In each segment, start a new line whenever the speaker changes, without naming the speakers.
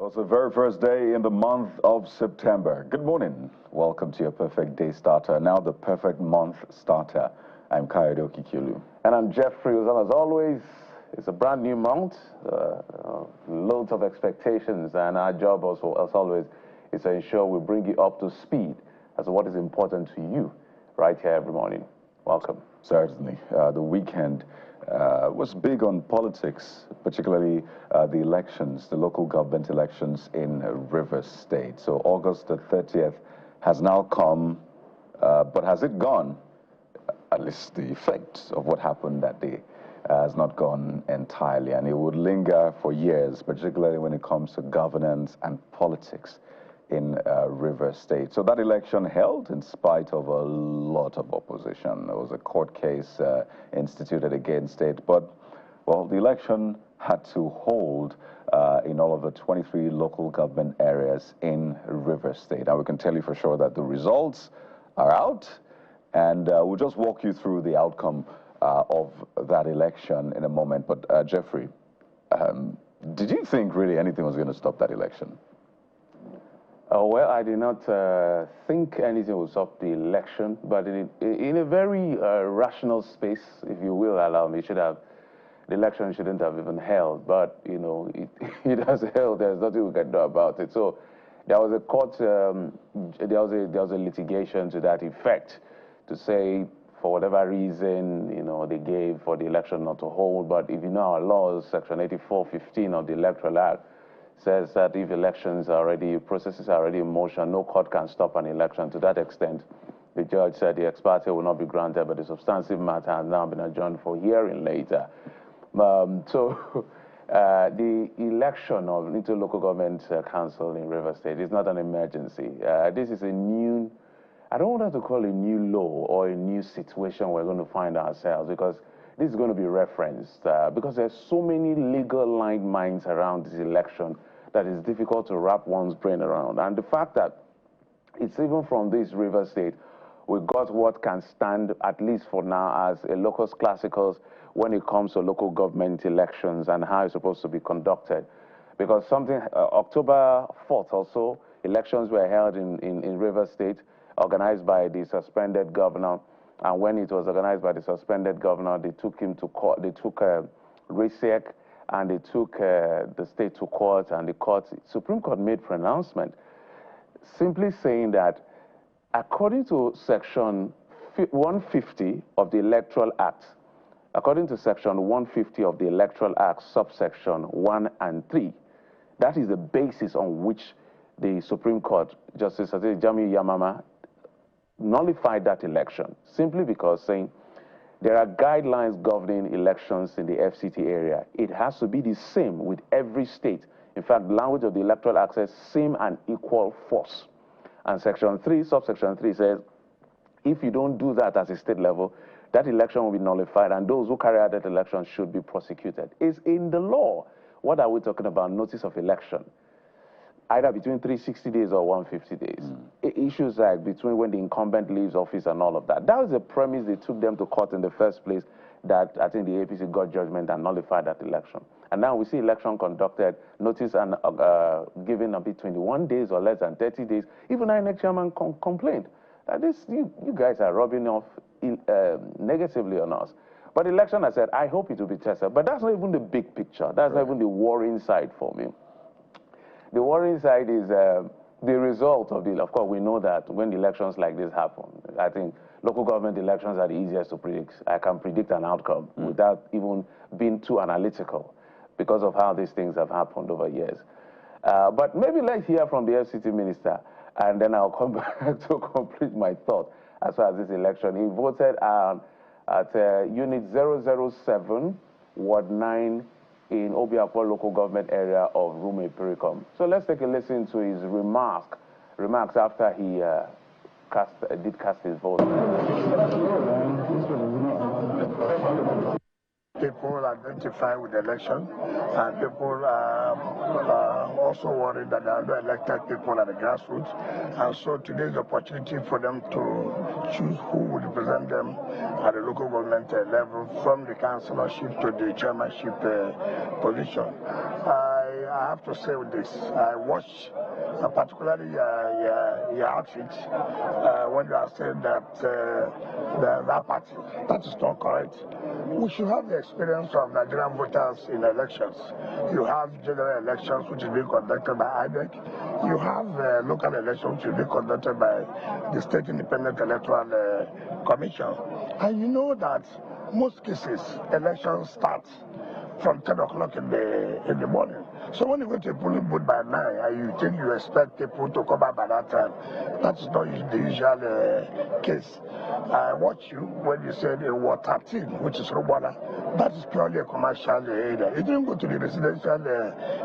It's the very first day in the month of September. Good morning. Welcome to your perfect day starter. Now the perfect month starter. I'm Kayode Okikiolu.
And I'm Jeffrey. As always, it's a brand new month. Loads of expectations, and our job also, as always, is to ensure we bring you up to speed as to what is important to you right here every morning. Welcome.
Certainly. The weekend was big on politics, particularly the elections, the local government elections in Rivers State. So August the 30th has now come, but has it gone? At least the effect of what happened that day has not gone entirely, and it would linger for years, particularly when it comes to governance and politics in Rivers State. So that election held in spite of a lot of opposition. There was a court case instituted against it, but, well, the election had to hold in all of the 23 local government areas in Rivers State. Now, we can tell you for sure that the results are out, and we'll just walk you through the outcome of that election in a moment. But, Jeffrey, did you think really anything was going to stop that election?
Well, I did not think anything would stop the election, but in a very rational space, if you will allow me, the election shouldn't have even held, but, you know, it has held. There's nothing we can do about it. So there was a court, there was a litigation to that effect to say, for whatever reason, you know, they gave for the election not to hold. But if you know our laws, Section 8415 of the Electoral Act says that if processes are already in motion, no court can stop an election. To that extent, the judge said the ex parte will not be granted, but the substantive matter has now been adjourned for hearing later. So the election of into local government council in Rivers State is not an emergency. This is a new, I don't want to call it a new law or a new situation we're going to find ourselves, because this is going to be referenced because there's so many legal landmines around this election that it's difficult to wrap one's brain around. And the fact that it's even from this Rivers State, we got what can stand, at least for now, as a locus classicus when it comes to local government elections and how it's supposed to be conducted. Because October 4th or so, elections were held in Rivers State, organized by the suspended governor. And when it was organized by the suspended governor, they took him to court. They took RISEC, and they took the state to court, and the Supreme Court made pronouncement simply saying that according to Section 150 of the Electoral Act, according to Section 150 of the Electoral Act, subsection 1 and 3, that is the basis on which the Supreme Court, Justice Jami Yamama, nullified that election, simply because saying there are guidelines governing elections in the FCT area. It has to be the same with every state. In fact, the language of the Electoral Act says same and equal force. And Section 3, subsection 3 says, if you don't do that at a state level, that election will be nullified, and those who carry out that election should be prosecuted. It's in the law. What are we talking about? Notice of election. Either between 360 days or 150 days. Issues like between when the incumbent leaves office and all of that. That was the premise they took them to court in the first place, that I think the APC got judgment and nullified that election. And now we see election conducted, notice and given a bit 21 days or less than 30 days. Even INEC chairman complained that you guys are rubbing off negatively on us. But election, I said, I hope it will be tested. But that's not even the big picture. That's not even the worrying side for me. The worrying side is the result of of course, we know that when elections like this happen, I think local government elections are the easiest to predict. I can predict an outcome without even being too analytical because of how these things have happened over years. But maybe let's hear from the FCT minister, and then I'll come back to complete my thought as far as this election. He voted at Unit 007, Ward 9, in Obiakpo local government area of Rume Pericom. So let's take a listen to his remarks after he did cast his vote.
People identify with the election, and people are also worried that there are no elected people at the grassroots. And so today is the opportunity for them to choose who will represent them at the local government level, from the councillorship to the chairmanship position. I I have to say with this, I watch particularly your outfit when you are saying that that party. That is not correct. We should have the experience of Nigerian voters in elections. You have general elections which is being conducted by INEC. You have local elections which will be conducted by the State Independent Electoral Commission. And you know that most cases, elections start from 10 o'clock in the morning. So when you go to a polling booth by 9 and you think you expect people to come out by that time, that's not the usual case. I watch you when you said in Ward 13, which is Rwanda. That is purely a commercial area. You didn't go to the residential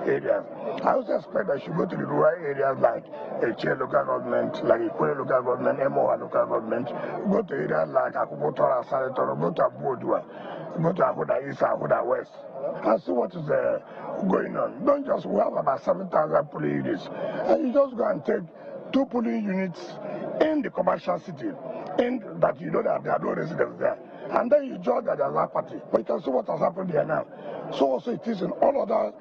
areas. I also expect that you go to the rural areas like Eche local government, like Ikwe local government, Emoha local government, go to areas like Akubotora, Sanator, go to Abodua, go to Ahuda East, Ahuda West, and see what is going on. Don't just, we have about 7,000 polling units, and you just go and take 2 polling units in the commercial city, in that you know that there are no residents there. And then you judge that there's a party. But you can see what has happened here now. So also it is in all other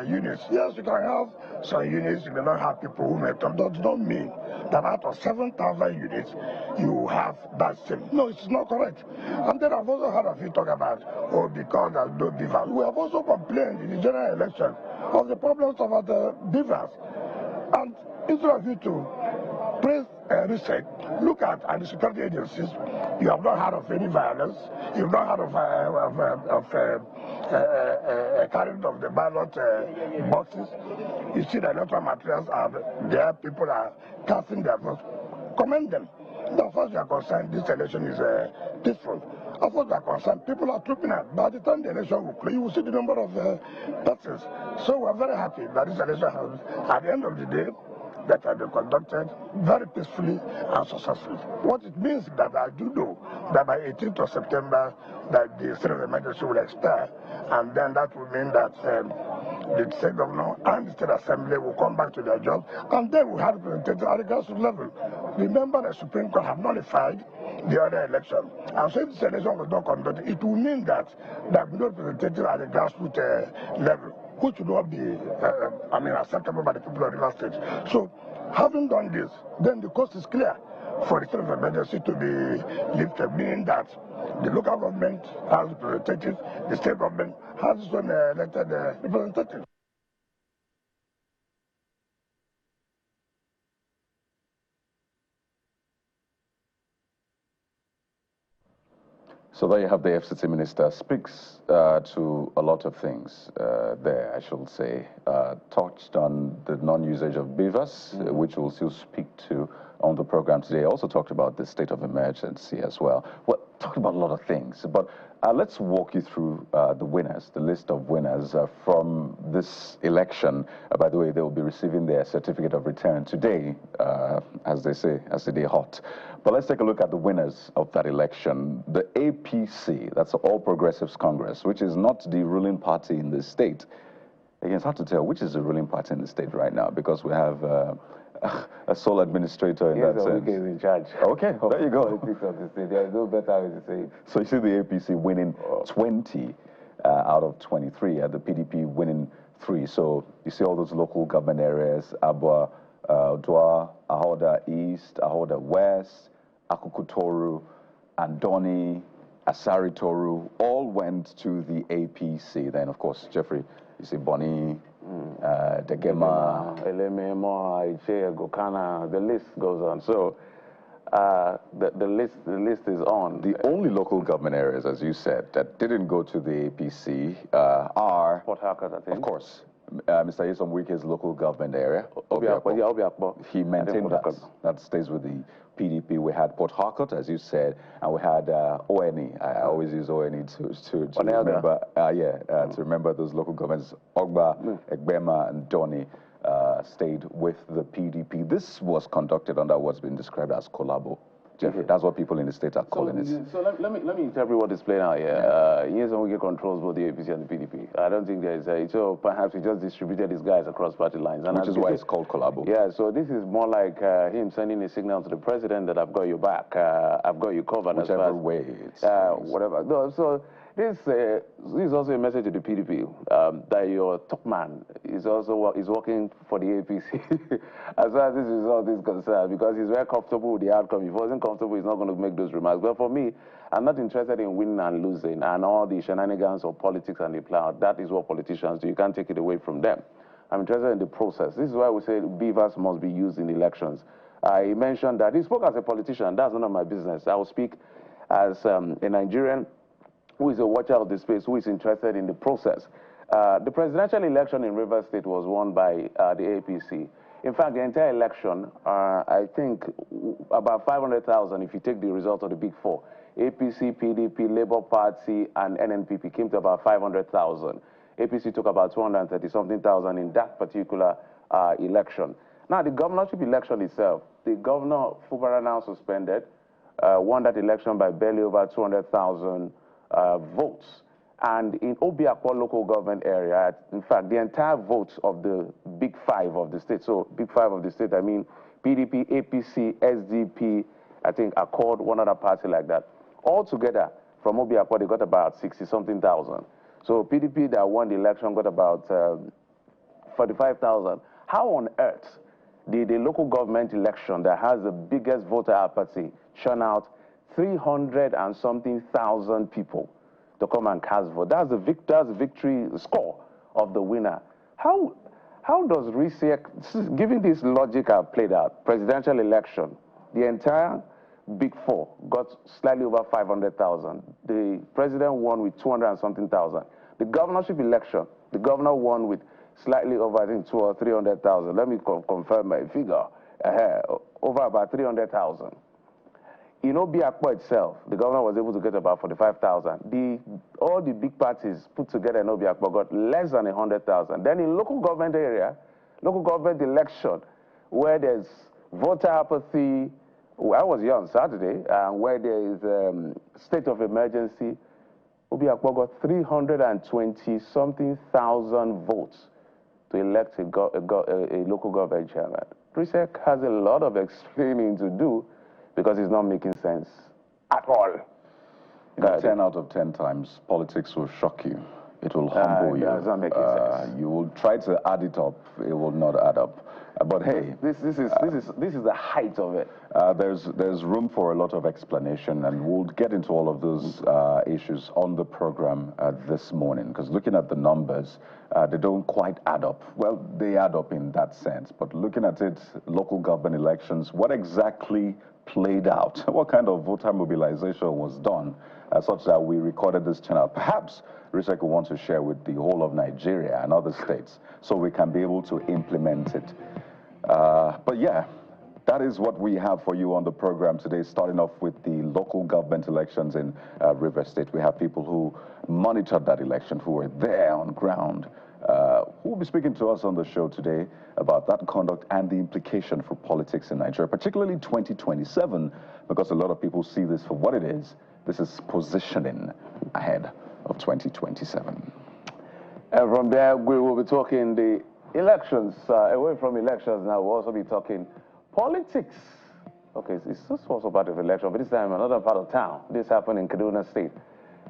units. Yes, you can have some units, you may not have people who may come. That does not mean that out of 7,000 units, you have that same. No, it's not correct. And then I've also heard of you talk about, oh, because there's no beavers. We have also complained in the general election of the problems of the beavers. And instead of you to praise research, look at the security agencies. You have not heard of any violence. You've not heard of carrying of the ballot boxes. You see the electoral materials are there. People are casting their votes. Commend them. As far as you are concerned, this election is peaceful. As far as you are concerned, people are trooping out. By the time the election will close, you will see the number of persons. So we are very happy that this election has, at the end of the day, that have been conducted very peacefully and successfully. What it means that I do know that by 18th of September that the state of emergency will expire, and then that will mean that the state governor and the state assembly will come back to their jobs, and then we have representatives at the grassroots level. Remember, the Supreme Court have nullified the other election, and so if this election was not conducted, it will mean that there will be no representative at the grassroots level, which would not be, acceptable by the people of River State. So, having done this, then the coast is clear for the state of emergency to be lifted, meaning that the local government has representatives, the state government has its own elected representatives.
So there you have the FCT minister speaks to a lot of things there, I should say. Touched on the non-usage of beavers, which we'll still speak to on the program today. Also talked about the state of emergency as well. Well, talked about a lot of things, but let's walk you through the winners, the list of winners from this election. By the way, they will be receiving their certificate of return today, as they say, as the day hot. But let's take a look at the winners of that election. The APC, that's the All Progressives Congress, which is not the ruling party in the state. Again, it's hard to tell which is the ruling party in the state right now, because we have a sole administrator in that sense.
Yes, in charge.
Okay, there you go.
Politics of the state. There is no better way to say it.
So you see the APC winning 20 out of 23, and the PDP winning 3. So you see all those local government areas, Abua, Dwa, Ahoda East, Ahoda West, Akukutoru, Andoni, Asari-Toru, all went to the APC. Then, of course, Jeffrey, you see Boni, Degema,
Elememo, Iche, Gokana, the list goes on. So the list is on.
The only local government areas, as you said, that didn't go to the APC are,
Port Harcourt, I think.
of course, Mr. Yesom Wike's local government area.
Obiakpo.
He maintained that. That stays with the PDP. We had Port Harcourt, as you said, and we had ONE. I always use ONE to remember. To remember those local governments. Ogba, Egbema, and Doni stayed with the PDP. This was conducted under what's been described as collabo. Jeffrey, that's what people in the state are calling it.
So let me interpret what is playing out here. Yesom Wike controls both the APC and the PDP. I don't think there is so perhaps he just distributed his guys across party lines. And
which is why it's called collabo.
Yeah, so this is more like him sending a signal to the president that I've got your back, I've got you covered.
Whichever way it's
whatever. No, so This is also a message to the PDP that your top man is also is working for the APC as far as this result is concerned, because he's very comfortable with the outcome. If he wasn't comfortable, he's not going to make those remarks. But for me, I'm not interested in winning and losing and all the shenanigans of politics and the cloud. That is what politicians do. You can't take it away from them. I'm interested in the process. This is why we say beavers must be used in elections. I mentioned that he spoke as a politician. That's none of my business. I will speak as a Nigerian who is a watcher of the space, who is interested in the process. The presidential election in Rivers State was won by the APC. In fact, the entire election, I think about 500,000 if you take the result of the big four. APC, PDP, Labour Party, and NNPP came to about 500,000. APC took about 230-something thousand in that particular election. Now, the governorship election itself, the governor, Fubara, now suspended, won that election by barely over 200,000 votes. And in Obiakpo local government area, in fact, the entire votes of the big five of the state, so big five of the state, I mean PDP, APC, SDP, I think Accord, one other party like that. All together, from Obiakpo, they got about 60-something thousand. So PDP that won the election got about 45,000. How on earth did the local government election that has the biggest voter apathy churn out 300 and something thousand people to come and cast vote? That's the victory score of the winner. How does RISEC, given this logic I've played out, presidential election, the entire big four got slightly over 500,000. The president won with 200 and something thousand. The governorship election, the governor won with slightly over, I think, 200 or 300,000. Let me confirm my figure. Over about 300,000. In Obiakpo itself, the governor was able to get about 45,000. All the big parties put together in Obiakpo got less than 100,000. Then in local government area, local government election, where there's voter apathy, I was here on Saturday, where there is state of emergency, Obiakpo got 320-something thousand votes to elect a local government chairman. RISEC has a lot of explaining to do because it's not making sense at all.
You know, 10 out of 10 times, politics will shock you. It will humble you.
It's not making sense.
You will try to add it up. It will not add up. But hey,
this is the height of it.
There's room for a lot of explanation, and we'll get into all of those issues on the program this morning. Because looking at the numbers, they don't quite add up. Well, they add up in that sense. But looking at it, local government elections, what exactly played out? What kind of voter mobilization was done, such that we recorded this channel? Perhaps RISEC will want to share with the whole of Nigeria and other states, so we can be able to implement it. But yeah, that is what we have for you on the program today, starting off with the local government elections in Rivers State. We have people who monitored that election, who were there on ground, who will be speaking to us on the show today about that conduct and the implication for politics in Nigeria, particularly 2027, because a lot of people see this for what it is. This is positioning ahead of 2027.
And from there, we will be talking the elections. Away from elections now, we'll also be talking politics. Okay, it's just also part of election, but this time another part of town. This happened in Kaduna State.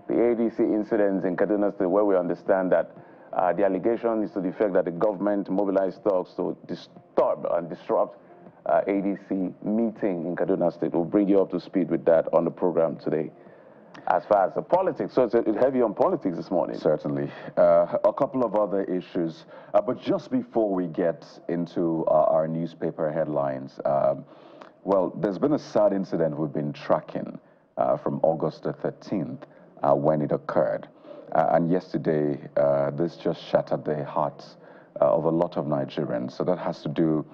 The ADC incidents in Kaduna State, where we understand that the allegation is to the effect that the government mobilized thugs to disturb and disrupt ADC meeting in Kaduna State. We'll bring you up to speed with that on the program today. As far as the politics, so it's heavy on politics this morning.
Certainly. A couple of other issues. But just before we get into our newspaper headlines, well, there's been a sad incident we've been tracking from August the 13th when it occurred. And yesterday, this just shattered the hearts of a lot of Nigerians. So that has to do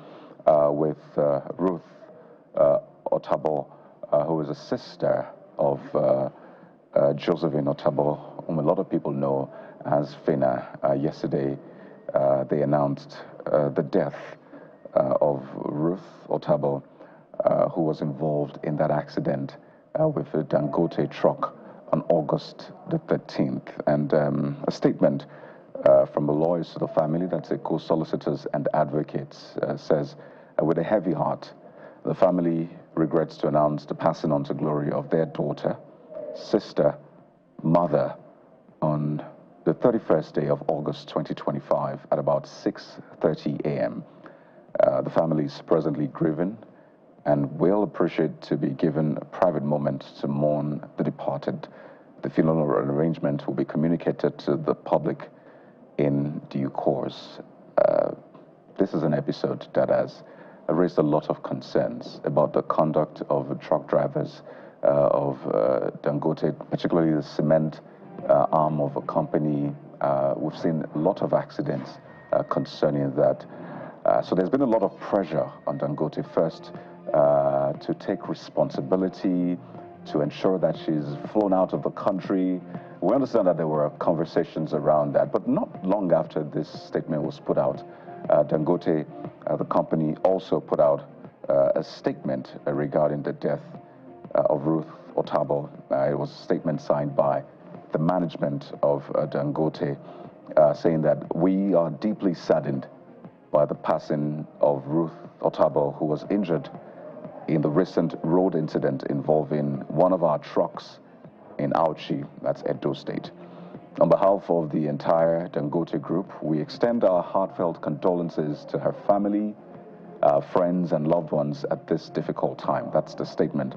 with Ruth Otabo, who is a sister of Josephine Otabo, whom a lot of people know as Fina. Yesterday, they announced the death of Ruth Otabo, who was involved in that accident with a Dangote truck on August the 13th. And a statement from the lawyers to the family, that's co-solicitors and advocates, says, with a heavy heart, the family regrets to announce the passing on to glory of their daughter, sister, mother, On the 31st day of August 2025 at about 6:30 a.m. The family is presently grieving and will appreciate to be given a private moment to mourn the departed. The funeral arrangement will be communicated to the public in due course. This is an episode that has raised a lot of concerns about the conduct of truck drivers of Dangote, particularly the cement arm of a company. We've seen a lot of accidents concerning that. So there's been a lot of pressure on Dangote first to take responsibility, to ensure that she's flown out of the country. We understand that there were conversations around that, but not long after this statement was put out, Dangote, the company, also put out a statement regarding the death of Ruth Otabo. It was a statement signed by the management of Dangote, saying that we are deeply saddened by the passing of Ruth Otabo, who was injured in the recent road incident involving one of our trucks in Auchi, that's Edo State. On behalf of the entire Dangote Group, we extend our heartfelt condolences to her family, friends, and loved ones at this difficult time. That's the statement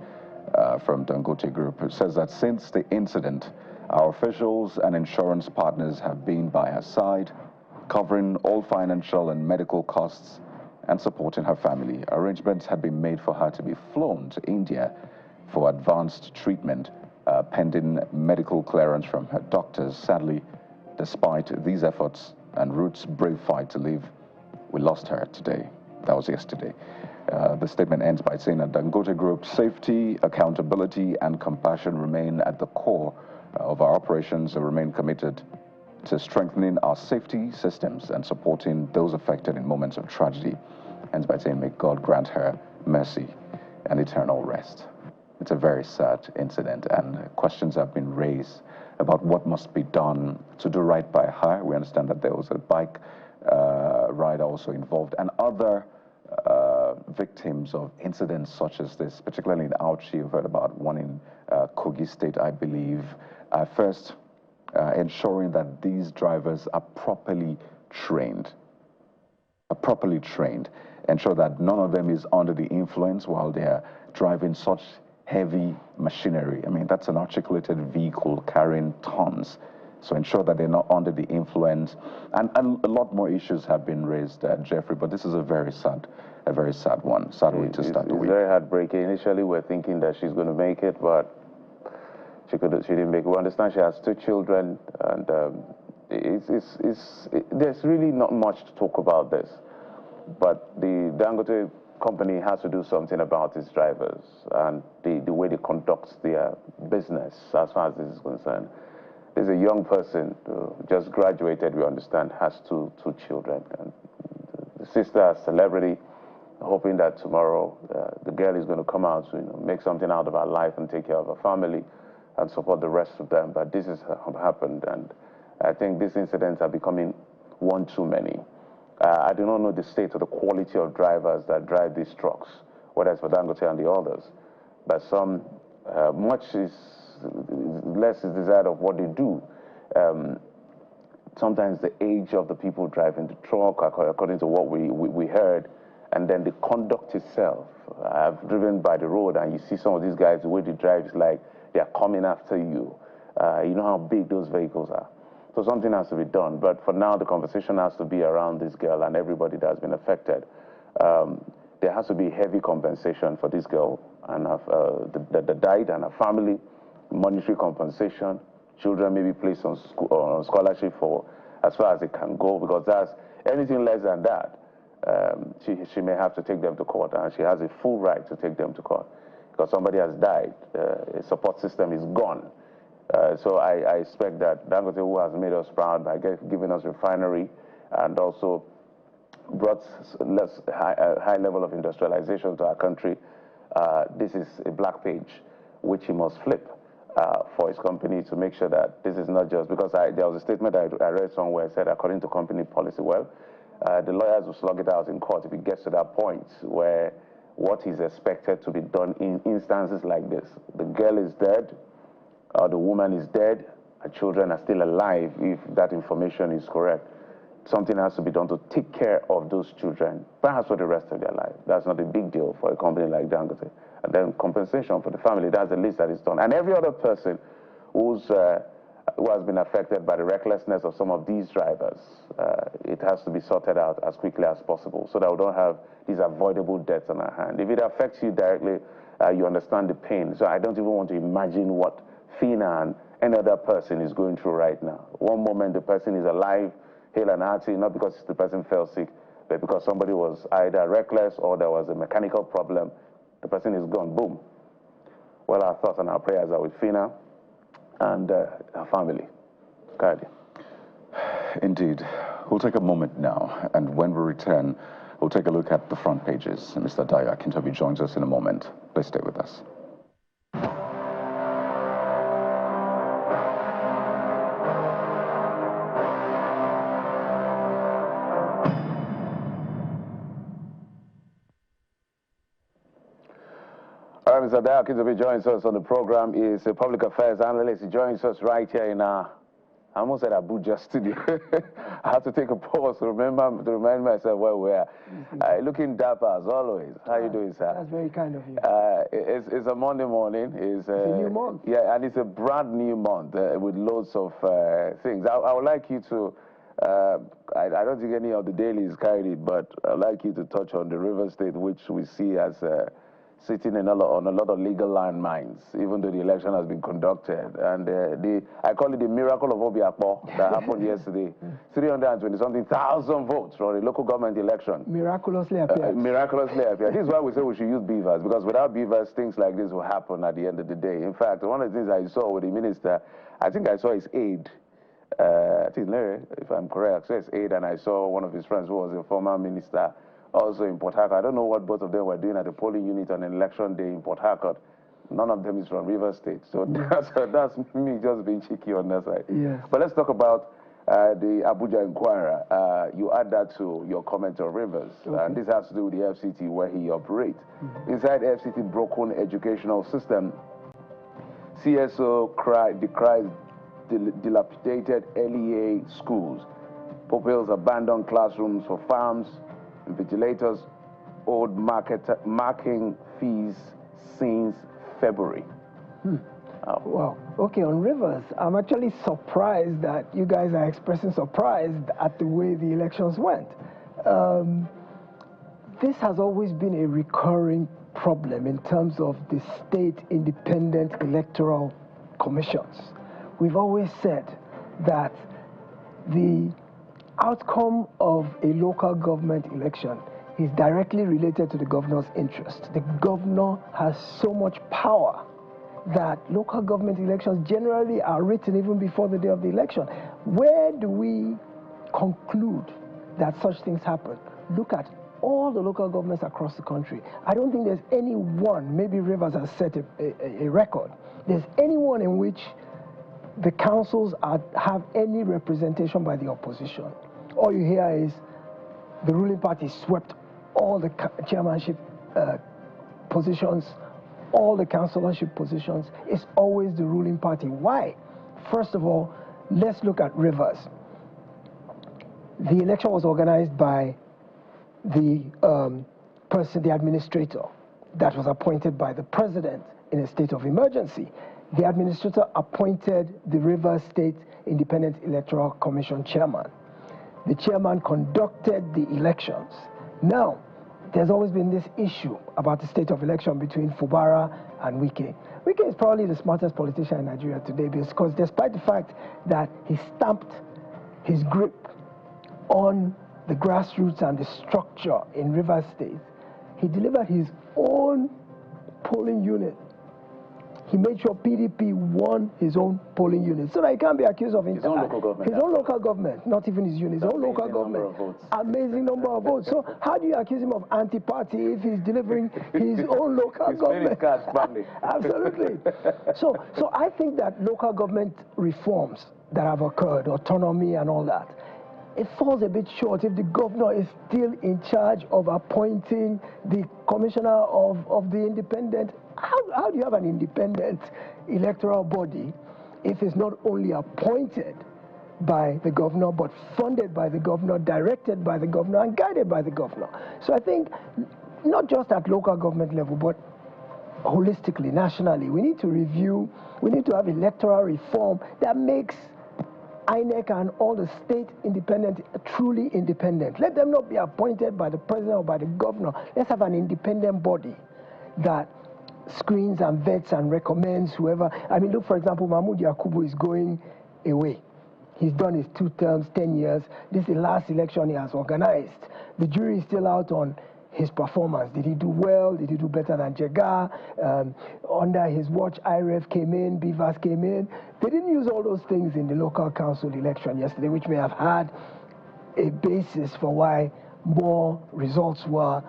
from Dangote Group. It says that since the incident, our officials and insurance partners have been by her side, covering all financial and medical costs and supporting her family. Arrangements had been made for her to be flown to India for advanced treatment, pending medical clearance from her doctors. Sadly, despite these efforts and Ruth's brave fight to live, we lost her today. That was yesterday. The statement ends by saying that Dangote Group's safety, accountability, and compassion remain at the core of our operations and remain committed to strengthening our safety systems and supporting those affected in moments of tragedy. Ends by saying, may God grant her mercy and eternal rest. It's a very sad incident, and questions have been raised about what must be done to do right by her. We understand that there was a bike rider also involved, and other victims of incidents such as this, particularly in Auchi. You've heard about one in Kogi State, I believe. First, ensuring that these drivers are properly trained, ensure that none of them is under the influence while they're driving such heavy machinery. I mean, that's an articulated vehicle carrying tons. So ensure that they're not under the influence. And a lot more issues have been raised, Jeffrey, but this is a very sad one. Sad way to start the week.
It's very heartbreaking. Initially, we're thinking that she's going to make it, but she didn't make it. We understand she has 2 children, and there's really not much to talk about this. But the Dangote company has to do something about its drivers and the way they conduct their business as far as this is concerned. There's a young person who just graduated, we understand, has two children. And the sister, a celebrity, hoping that tomorrow the girl is going to come out to make something out of her life and take care of her family and support the rest of them. But this has happened, and I think these incidents are becoming one too many. I do not know the state or the quality of drivers that drive these trucks, whether it's for Dangote and the others, but some, less is desired of what they do. Sometimes the age of the people driving the truck, according to what we heard, and then the conduct itself. I've driven by the road and you see some of these guys, the way they drive is like they're coming after you. You know how big those vehicles are. So something has to be done. But for now, the conversation has to be around this girl and everybody that has been affected. There has to be heavy compensation for this girl and that died and her family, monetary compensation. Children may be placed on scholarship for as far as it can go, because that's anything less than that. She may have to take them to court, and she has a full right to take them to court because somebody has died. A support system is gone. So I expect that Dangote, who has made us proud by giving us refinery and also brought a high level of industrialization to our country, this is a black page which he must flip for his company to make sure that this is not just because there was a statement I read somewhere said, according to company policy, well, the lawyers will slug it out in court if it gets to that point where what is expected to be done in instances like this. The girl is dead, the woman is dead, children are still alive, if that information is correct, something has to be done to take care of those children, perhaps for the rest of their life. That's not a big deal for a company like Dangote. And then compensation for the family, that's the least that is done. And every other person who has been affected by the recklessness of some of these drivers, it has to be sorted out as quickly as possible so that we don't have these avoidable deaths on our hand. If it affects you directly, you understand the pain. So I don't even want to imagine what Fina and any other person is going through right now. One moment the person is alive, hale and hearty, not because the person fell sick, but because somebody was either reckless or there was a mechanical problem. The person is gone, boom. Well, our thoughts and our prayers are with Fina and her family. Guardian.
Indeed. We'll take a moment now, and when we return, we'll take a look at the front pages. Mr. Dayo Akintobi joins us in a moment. Please stay with us.
All right, Mr. Dayo Akintobi joins us on the program. He is a public affairs analyst. He joins us right here in our, I almost said Abuja studio. I have to take a pause to remind myself where we are. Looking dapper as always. How you doing, sir?
That's very kind of you.
It's a Monday morning.
It's a new month.
Yeah, and it's a brand new month with loads of things. I would like you to, I don't think any of the dailies carried it, but I'd like you to touch on the River State, which we see as sitting on a lot of legal landmines, even though the election has been conducted. And I call it the miracle of Obiakpo that happened yesterday. 320-something thousand votes for the local government election.
Miraculously appeared.
Miraculously appeared. This is why we say we should use beavers, because without beavers, things like this will happen at the end of the day. In fact, one of the things I saw with the minister, I think I saw his aide, I think Larry, if I'm correct, I saw his aide, and I saw one of his friends who was a former minister, also in Port Harcourt. I don't know what both of them were doing at the polling unit on an election day in Port Harcourt. None of them is from River State. So that's me just being cheeky on that side.
Yes.
But let's talk about the Abuja Inquirer. You add that to your comment on Rivers.
Okay.
And this has to do with the FCT where he operates. Inside the FCT broken educational system, CSO decries dilapidated LEA schools, pupils abandoned classrooms for farms, invigilators owed marking fees since February.
Wow. Okay, on Rivers, I'm actually surprised that you guys are expressing surprise at the way the elections went. This has always been a recurring problem in terms of the state independent electoral commissions. We've always said that the outcome of a local government election is directly related to the governor's interest. The governor has so much power that local government elections generally are written even before the day of the election. Where do we conclude that such things happen? Look at all the local governments across the country. I don't think there's any one, maybe Rivers has set a record, there's anyone in which the councils have any representation by the opposition. All you hear is the ruling party swept all the chairmanship positions, all the councillorship positions. It's always the ruling party. Why? First of all, let's look at Rivers. The election was organized by the the administrator that was appointed by the president in a state of emergency. The administrator appointed the Rivers State Independent Electoral Commission chairman. The chairman conducted the elections. Now, there's always been this issue about the state of election between Fubara and Wike. Wike is probably the smartest politician in Nigeria today because despite the fact that he stamped his grip on the grassroots and the structure in Rivers State, he delivered his own polling unit. He made sure PDP won his own polling unit, so that he can't be accused of
his own local government.
His own local government, not even his unit, his own local government. Amazing number of votes. So how do you accuse him of anti-party if he's delivering his own local government? Absolutely. So I think that local government reforms that have occurred, autonomy and all that, it falls a bit short if the governor is still in charge of appointing the commissioner of the independent. How do you have an independent electoral body if it's not only appointed by the governor, but funded by the governor, directed by the governor, and guided by the governor. So I think not just at local government level, but holistically, nationally, we need to review, we need to have electoral reform that makes INEC and all the state independent truly independent. Let them not be appointed by the president or by the governor. Let's have an independent body that screens and vets and recommends whoever. I mean, look, for example, Mahmoud Yakubu is going away. He's done his 2 terms, 10 years. This is the last election he has organized. The jury is still out on his performance. Did he do well? Did he do better than Jega? Under his watch, IREF came in, BVAS came in. They didn't use all those things in the local council election yesterday, which may have had a basis for why more results were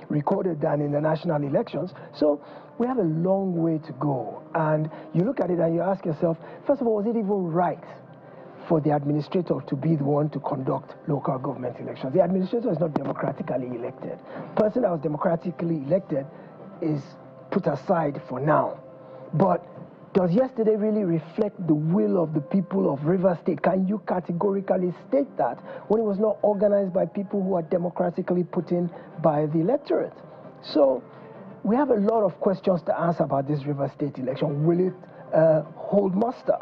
recorded than in the national elections. So we have a long way to go. And you look at it and you ask yourself, first of all, was it even right for the administrator to be the one to conduct local government elections? The administrator is not democratically elected. The person that was democratically elected is put aside for now. But does yesterday really reflect the will of the people of Rivers State? Can you categorically state that when it was not organized by people who are democratically put in by the electorate? So we have a lot of questions to answer about this Rivers State election. Will it hold muster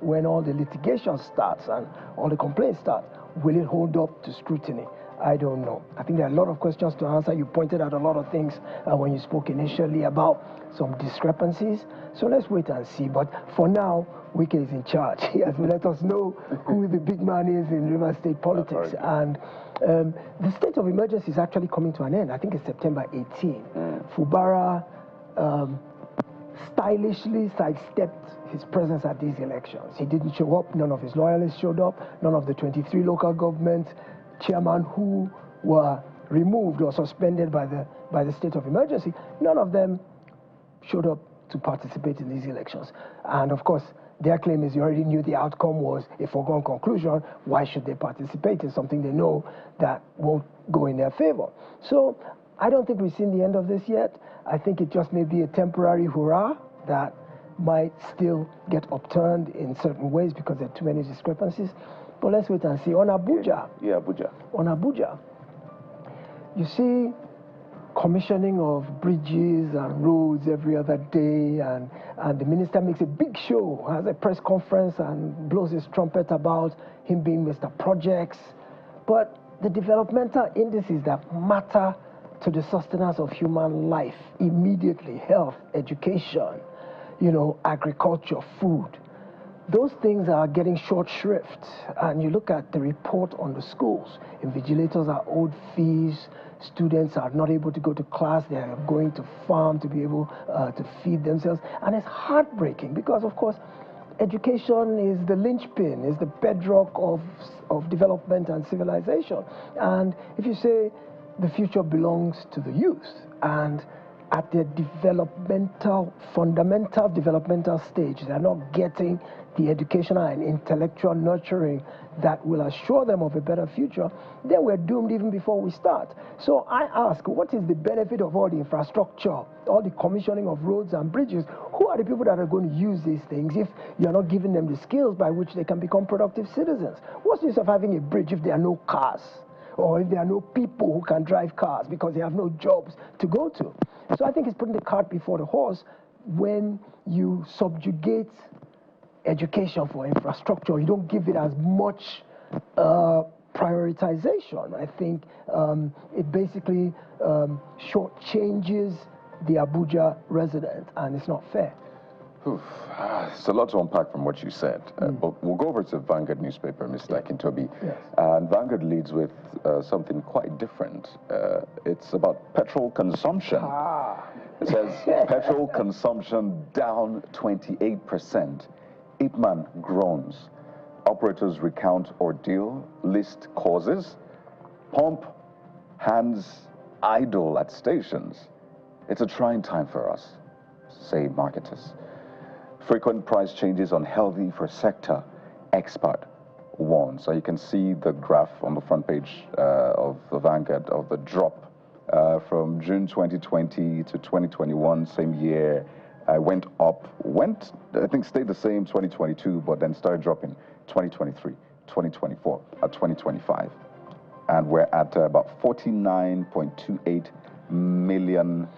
when all the litigation starts and all the complaints start? Will it hold up to scrutiny? I don't know. I think there are a lot of questions to answer. You pointed out a lot of things when you spoke initially about some discrepancies. So let's wait and see. But for now, Wike is in charge. He has let us know who the big man is in Rivers State politics. And the state of emergency is actually coming to an end. I think it's September 18. Fubara stylishly sidestepped his presence at these elections. He didn't show up. None of his loyalists showed up. None of the 23 local government chairmen who were removed or suspended by the state of emergency, none of them showed up to participate in these elections. And of course, their claim is you already knew the outcome was a foregone conclusion. Why should they participate in something they know that won't go in their favor? So I don't think we've seen the end of this yet. I think it just may be a temporary hurrah that might still get upturned in certain ways because there are too many discrepancies. But let's wait and see. On Abuja.
Yeah, Abuja.
On Abuja, you see commissioning of bridges and roads every other day, and the minister makes a big show, has a press conference and blows his trumpet about him being Mr. Projects. But the developmental indices that matter to the sustenance of human life immediately, health, education, agriculture, food, those things are getting short shrift. And you look at the report on the schools. Invigilators are owed fees. Students are not able to go to class. They are going to farm to be able to feed themselves. And it's heartbreaking because, of course, education is the linchpin, is the bedrock of development and civilization. And if you say the future belongs to the youth, and at their fundamental developmental stage, they're not getting the educational and intellectual nurturing that will assure them of a better future, then we're doomed even before we start. So I ask, what is the benefit of all the infrastructure, all the commissioning of roads and bridges? Who are the people that are going to use these things if you're not giving them the skills by which they can become productive citizens? What's the use of having a bridge if there are no cars? Or if there are no people who can drive cars because they have no jobs to go to? So I think it's putting the cart before the horse when you subjugate education for infrastructure. You don't give it as much prioritization. I think it basically shortchanges the Abuja resident, and it's not fair.
It's a lot to unpack from what you said. But we'll go over to Vanguard newspaper, Mr. Akintobi.
Yes.
And Vanguard leads with something quite different. It's about petrol consumption. It says petrol consumption down 28%. Ipman groans. Operators recount ordeal, list causes. Pump hands idle at stations. It's a trying time for us, say marketers. Frequent price changes unhealthy for sector, expert warns. So you can see the graph on the front page of the Vanguard of the drop from June 2020 to 2021, same year. went up, I think stayed the same 2022, but then started dropping 2023, 2024, 2025. And we're at about 49.28 million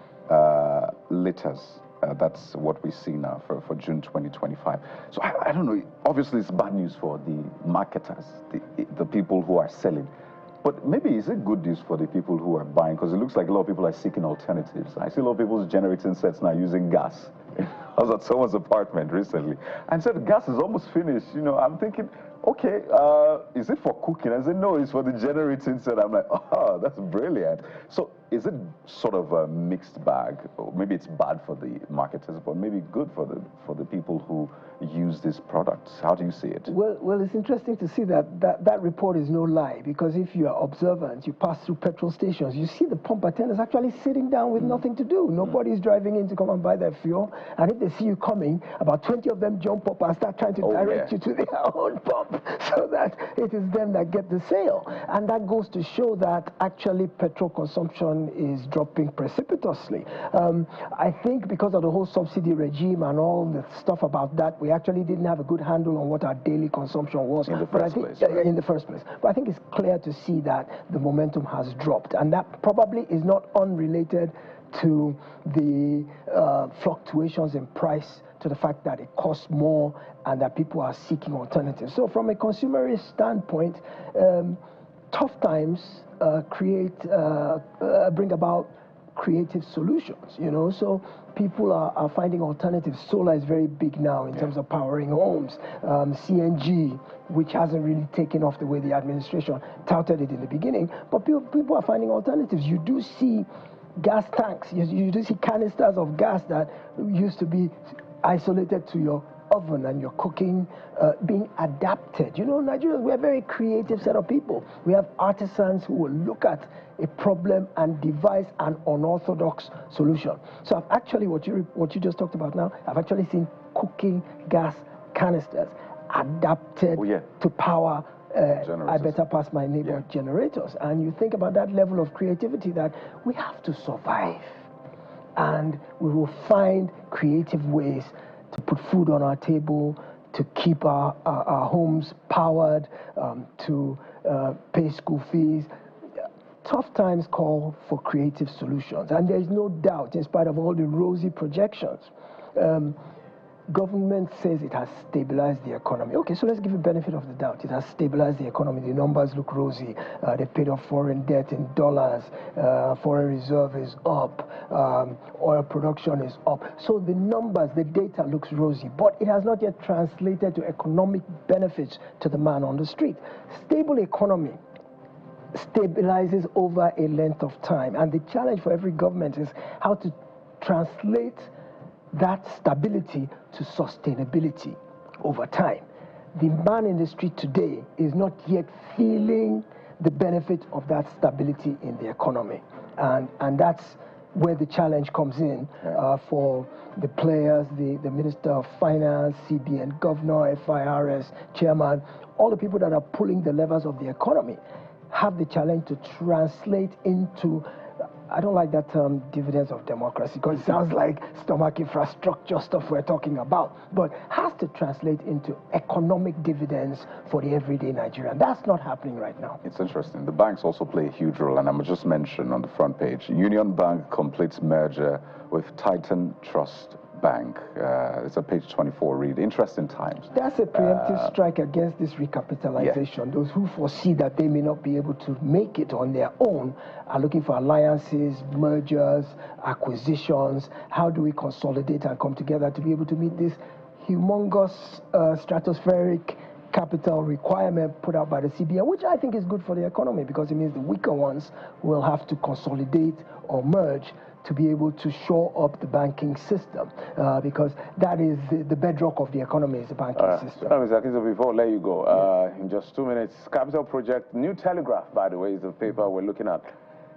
liters. That's what we see now for June 2025. So I don't know, obviously it's bad news for the marketers, the people who are selling. But maybe is it good news for the people who are buying? Because it looks like a lot of people are seeking alternatives. I see a lot of people's generating sets now using gas. I was at someone's apartment recently and said the gas is almost finished. You know, I'm thinking, okay, is it for cooking? I said, no, it's for the generating set. I'm like, oh, that's brilliant. So is it sort of a mixed bag? Or maybe it's bad for the marketers, but maybe good for the people who use these products. How do you see it?
Well, it's interesting to see that report is no lie, because if you are observant, you pass through petrol stations, you see the pump attendants actually sitting down with nothing to do. Nobody's driving in to come and buy their fuel. And if they see you coming, about 20 of them jump up and start trying to direct you to their own pump so that it is them that get the sale. And that goes to show that actually petrol consumption is dropping precipitously. I think because of the whole subsidy regime and all the stuff about that, we actually didn't have a good handle on what our daily consumption was
in the first place.
In the first place. But I think it's clear to see that the momentum has dropped, and that probably is not unrelated to the fluctuations in price, to the fact that it costs more and that people are seeking alternatives. So from a consumerist standpoint, tough times bring about creative solutions, you know, so people are finding alternatives. Solar is very big now in terms of powering homes. CNG, which hasn't really taken off the way the administration touted it in the beginning, but people are finding alternatives. You do see gas tanks, you do see canisters of gas that used to be isolated to your oven and your cooking being adapted. You know, Nigerians, we're a very creative set of people. We have artisans who will look at a problem and devise an unorthodox solution. So I've actually, what you just talked about now, I've actually seen cooking gas canisters adapted to power I better pass my neighbor generators. And you think about that level of creativity, that we have to survive. And we will find creative ways to put food on our table, to keep our homes powered, to pay school fees. Tough times call for creative solutions. And there's no doubt, in spite of all the rosy projections, government says it has stabilized the economy. Okay, so let's give it benefit of the doubt. It has stabilized the economy. The numbers look rosy. They paid off foreign debt in dollars. Foreign reserve is up. Oil production is up. So the numbers, the data looks rosy, but it has not yet translated to economic benefits to the man on the street. Stable economy stabilizes over a length of time. And the challenge for every government is how to translate that stability to sustainability over time. The man in the street today is not yet feeling the benefit of that stability in the economy. And that's where the challenge comes in for the players, the Minister of Finance, CBN Governor, FIRS Chairman, all the people that are pulling the levers of the economy have the challenge to translate into, I don't like that term, dividends of democracy, because it sounds like stomach infrastructure stuff we're talking about, but has to translate into economic dividends for the everyday Nigerian. That's not happening right now.
It's interesting. The banks also play a huge role, and I'm just mentioned on the front page, Union Bank completes merger with Titan Trust Bank. It's a page 24 read. Interesting times.
That's a preemptive strike against this recapitalization. Those who foresee that they may not be able to make it on their own are looking for alliances, mergers, acquisitions. How do we consolidate and come together to be able to meet this humongous stratospheric capital requirement put out by the CBN, which I think is good for the economy, because it means the weaker ones will have to consolidate or merge to be able to shore up the banking system, because that is the bedrock of the economy, is the banking system.
Mr. Akizo, before I let you go, in just 2 minutes, Capital Project, New Telegraph, by the way, is the paper we're looking at.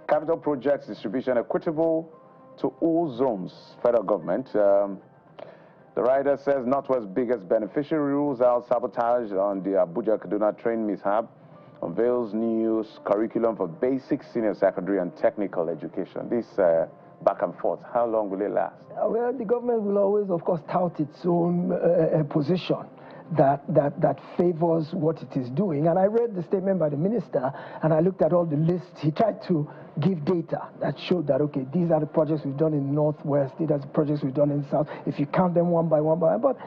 Capital Projects distribution equitable to all zones, federal government. The writer says Northwest's biggest beneficiary rules out sabotage on the Abuja-Kaduna train mishap, unveils new curriculum for basic, senior secondary, and technical education. This back and forth. How long will it last?
Well, the government will always, of course, tout its own position that favors what it is doing. And I read the statement by the minister, and I looked at all the lists. He tried to give data that showed that, okay, these are the projects we've done in the Northwest, these are the projects we've done in the South, if you count them one by one. But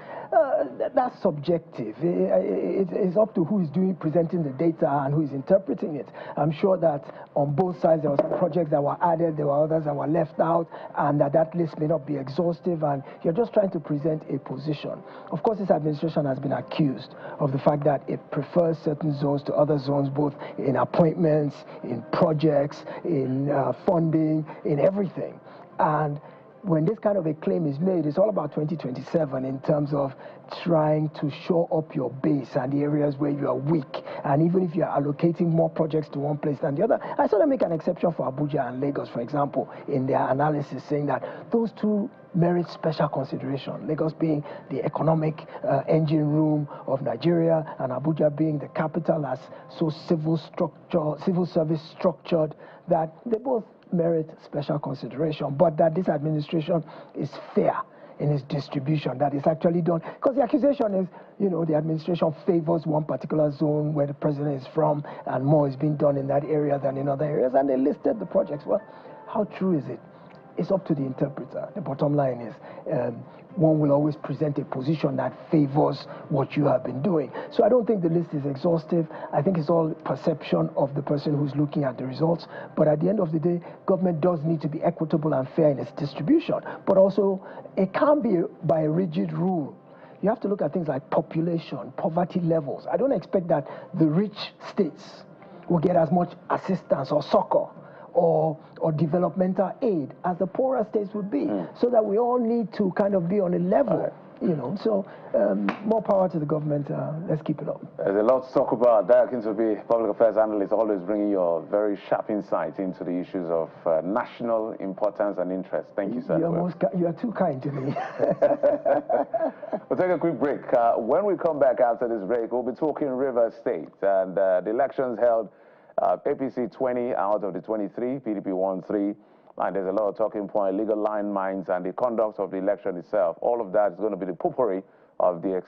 that's subjective. It's up to who is presenting the data and who is interpreting it. I'm sure that on both sides there were some projects that were added, there were others that were left out, and that list may not be exhaustive, and you're just trying to present a position. Of course, this administration has been accused of the fact that it prefers certain zones to other zones, both in appointments, in projects, in funding, in everything. And when this kind of a claim is made, it's all about 2027 in terms of trying to shore up your base and the areas where you are weak. And even if you are allocating more projects to one place than the other, I saw them make an exception for Abuja and Lagos, for example, in their analysis, saying that those two merit special consideration. Lagos being the economic engine room of Nigeria, and Abuja being the capital, as so civil service structured, that they both merit special consideration, but that this administration is fair in its distribution, that is actually done. Because the accusation is, you know, the administration favors one particular zone where the president is from, and more is being done in that area than in other areas, and they listed the projects. Well, how true is it? It's up to the interpreter. The bottom line is one will always present a position that favors what you have been doing. So I don't think the list is exhaustive. I think it's all perception of the person who's looking at the results. But at the end of the day, government does need to be equitable and fair in its distribution. But also, it can't be by a rigid rule. You have to look at things like population, poverty levels. I don't expect that the rich states will get as much assistance or succor or developmental aid as the poorer states would be, so that we all need to kind of be on a level, you know. So more power to the government. Let's keep it up.
There's a lot to talk about. Derek Kinsobe, public affairs analyst, always bringing your very sharp insight into the issues of national importance and interest. Thank you, sir.
You are too kind to me.
We'll take a quick break. When we come back after this break, we'll be talking Rivers State and the elections held. APC 20 out of the 23, PDP won 3, and there's a lot of talking point, legal line mines, and the conduct of the election itself. All of that is going to be the potpourri of the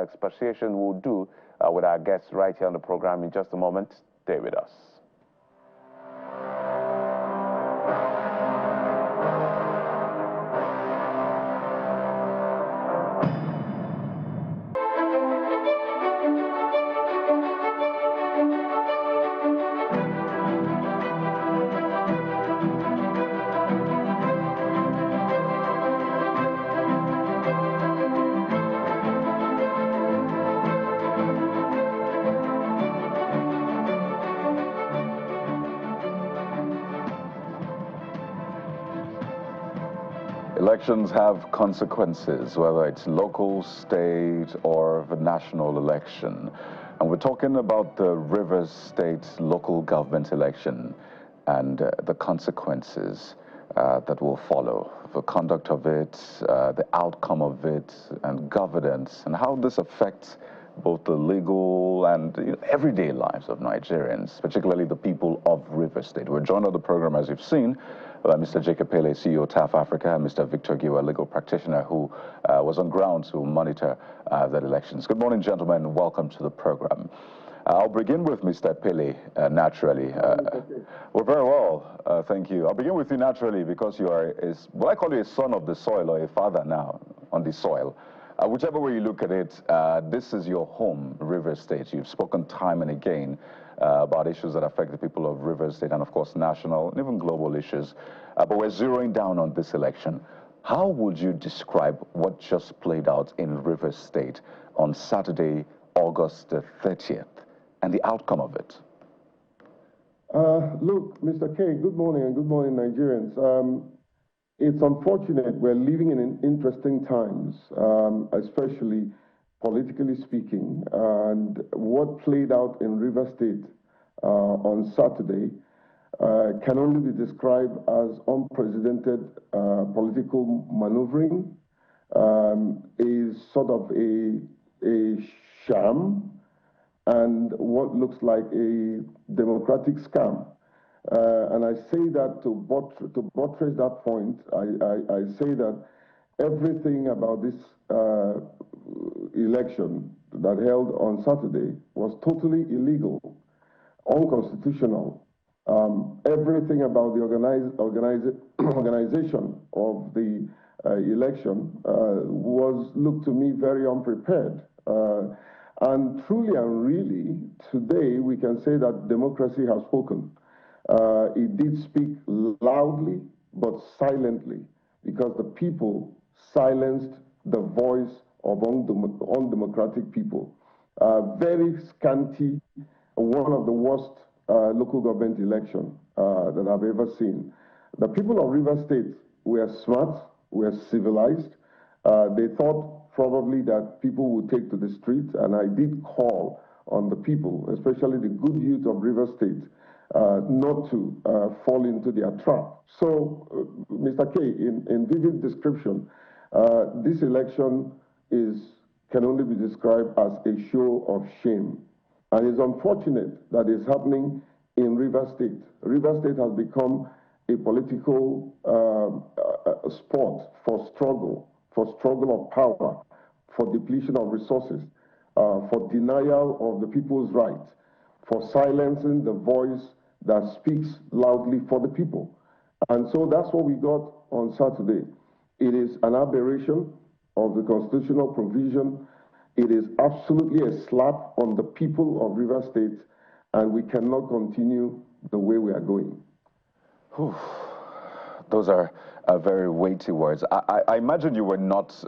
expatiation we'll do with our guests right here on the program in just a moment. Stay with us.
Elections have consequences, whether it's local, state, or the national election. And we're talking about the Rivers State local government election and the consequences that will follow, the conduct of it, the outcome of it, and governance, and how this affects both the legal and everyday lives of Nigerians, particularly the people of Rivers State. We're joined on the program, as you've seen, by Mr. Jacob Pele, CEO, TAF Africa, and Mr. Victor Giwa, legal practitioner who was on ground to monitor the elections. Good morning, gentlemen. Welcome to the program. I'll begin with Mr. Pele, naturally. Well, very well, thank you. I'll begin with you naturally because you are, well, I call you a son of the soil or a father now on the soil. Whichever way you look at it, this is your home, Rivers State. You've spoken time and again about issues that affect the people of Rivers State and, of course, national and even global issues. But we're zeroing down on this election. How would you describe what just played out in Rivers State on Saturday, August the 30th, and the outcome of it?
Look, Mr. K, good morning, and good morning, Nigerians. It's unfortunate we're living in interesting times, especially politically speaking, and what played out in Rivers State on Saturday can only be described as unprecedented political maneuvering, is sort of a sham, and what looks like a democratic scam. And I say that to buttress that point, I say that everything about this election that held on Saturday was totally illegal, unconstitutional. Everything about the organization of the election was looked to me very unprepared. And truly and really, today we can say that democracy has spoken. It did speak loudly but silently because the people silenced the voice of undemocratic people. Very scanty, one of the worst local government election that I've ever seen. The people of Rivers State were smart, were civilized. They thought probably that people would take to the streets, and I did call on the people, especially the good youth of Rivers State, not to fall into their trap. So, Mr. K, in vivid description, this election can only be described as a show of shame. And it's unfortunate that it's happening in Rivers State. Rivers State has become a political sport for struggle of power, for depletion of resources, for denial of the people's rights, for silencing the voice that speaks loudly for the people. And so that's what we got on Saturday. It is an aberration of the constitutional provision. It is absolutely a slap on the people of Rivers State, and we cannot continue the way we are going.
Whew. Those are very weighty words. I imagine you were not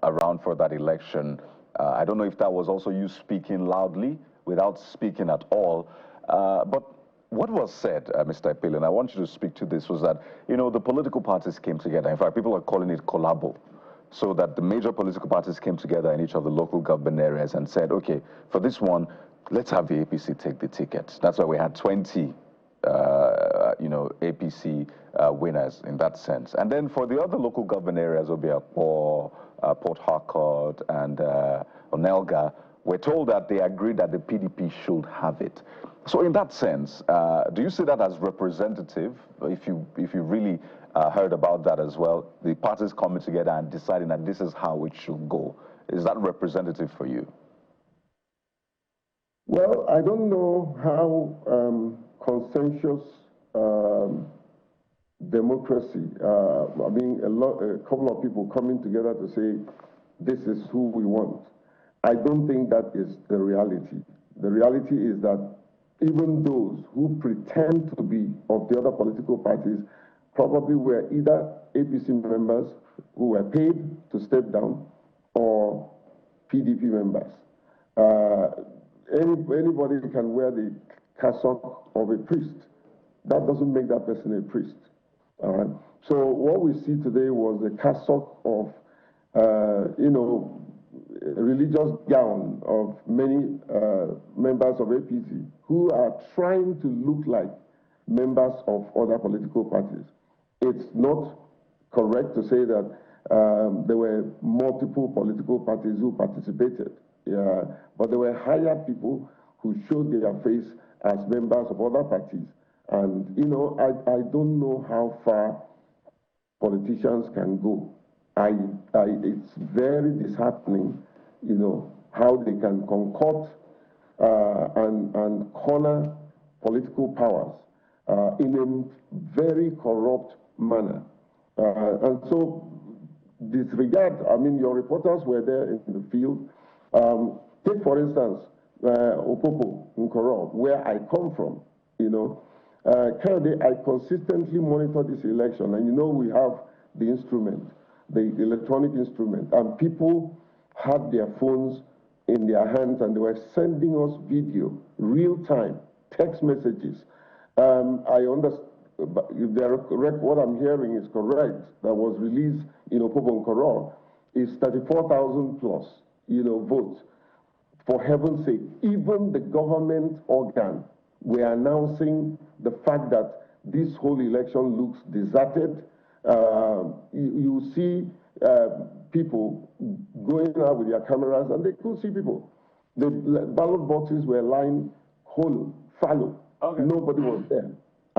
around for that election. I don't know if that was also you speaking loudly without speaking at all. But what was said, Mr. Epele, and I want you to speak to this, was that, you know, the political parties came together. In fact, people are calling it collabo. So that the major political parties came together in each of the local government areas and said, okay, for this one, let's have the APC take the ticket. That's why we had 20 APC winners in that sense. And then for the other local government areas, Obiakpor, Port Harcourt, and Onelga, we're told that they agreed that the PDP should have it. So in that sense, do you see that as representative, if you really heard about that as well, the parties coming together and deciding that this is how it should go? Is that representative for you?
Well, I don't know how consensus democracy, I mean, a couple of people coming together to say, this is who we want. I don't think that is the reality. The reality is that even those who pretend to be of the other political parties probably were either APC members who were paid to step down or PDP members. Anybody can wear the cassock of a priest. That doesn't make that person a priest. All right. So what we see today was the cassock of, religious gown of many members of APC who are trying to look like members of other political parties. It's not correct to say that there were multiple political parties who participated, but there were hired people who showed their face as members of other parties. And, I don't know how far politicians can go. It's very disheartening, how they can concoct and corner political powers in a very corrupt manner. And so, disregard, your reporters were there in the field. Take, for instance, Opopo, Nkoro, where I come from, Kennedy, I consistently monitor this election, and we have the instrument, the electronic instrument, and people had their phones in their hands and they were sending us video, real time, text messages. I understand, if what I'm hearing is correct, that was released in Opopo Nkoro, is 34,000 plus, votes. For heaven's sake, even the government organ were announcing the fact that this whole election looks deserted. You see people going out with their cameras and they couldn't see people. The ballot boxes were lying whole, fallow. Okay. Nobody was there.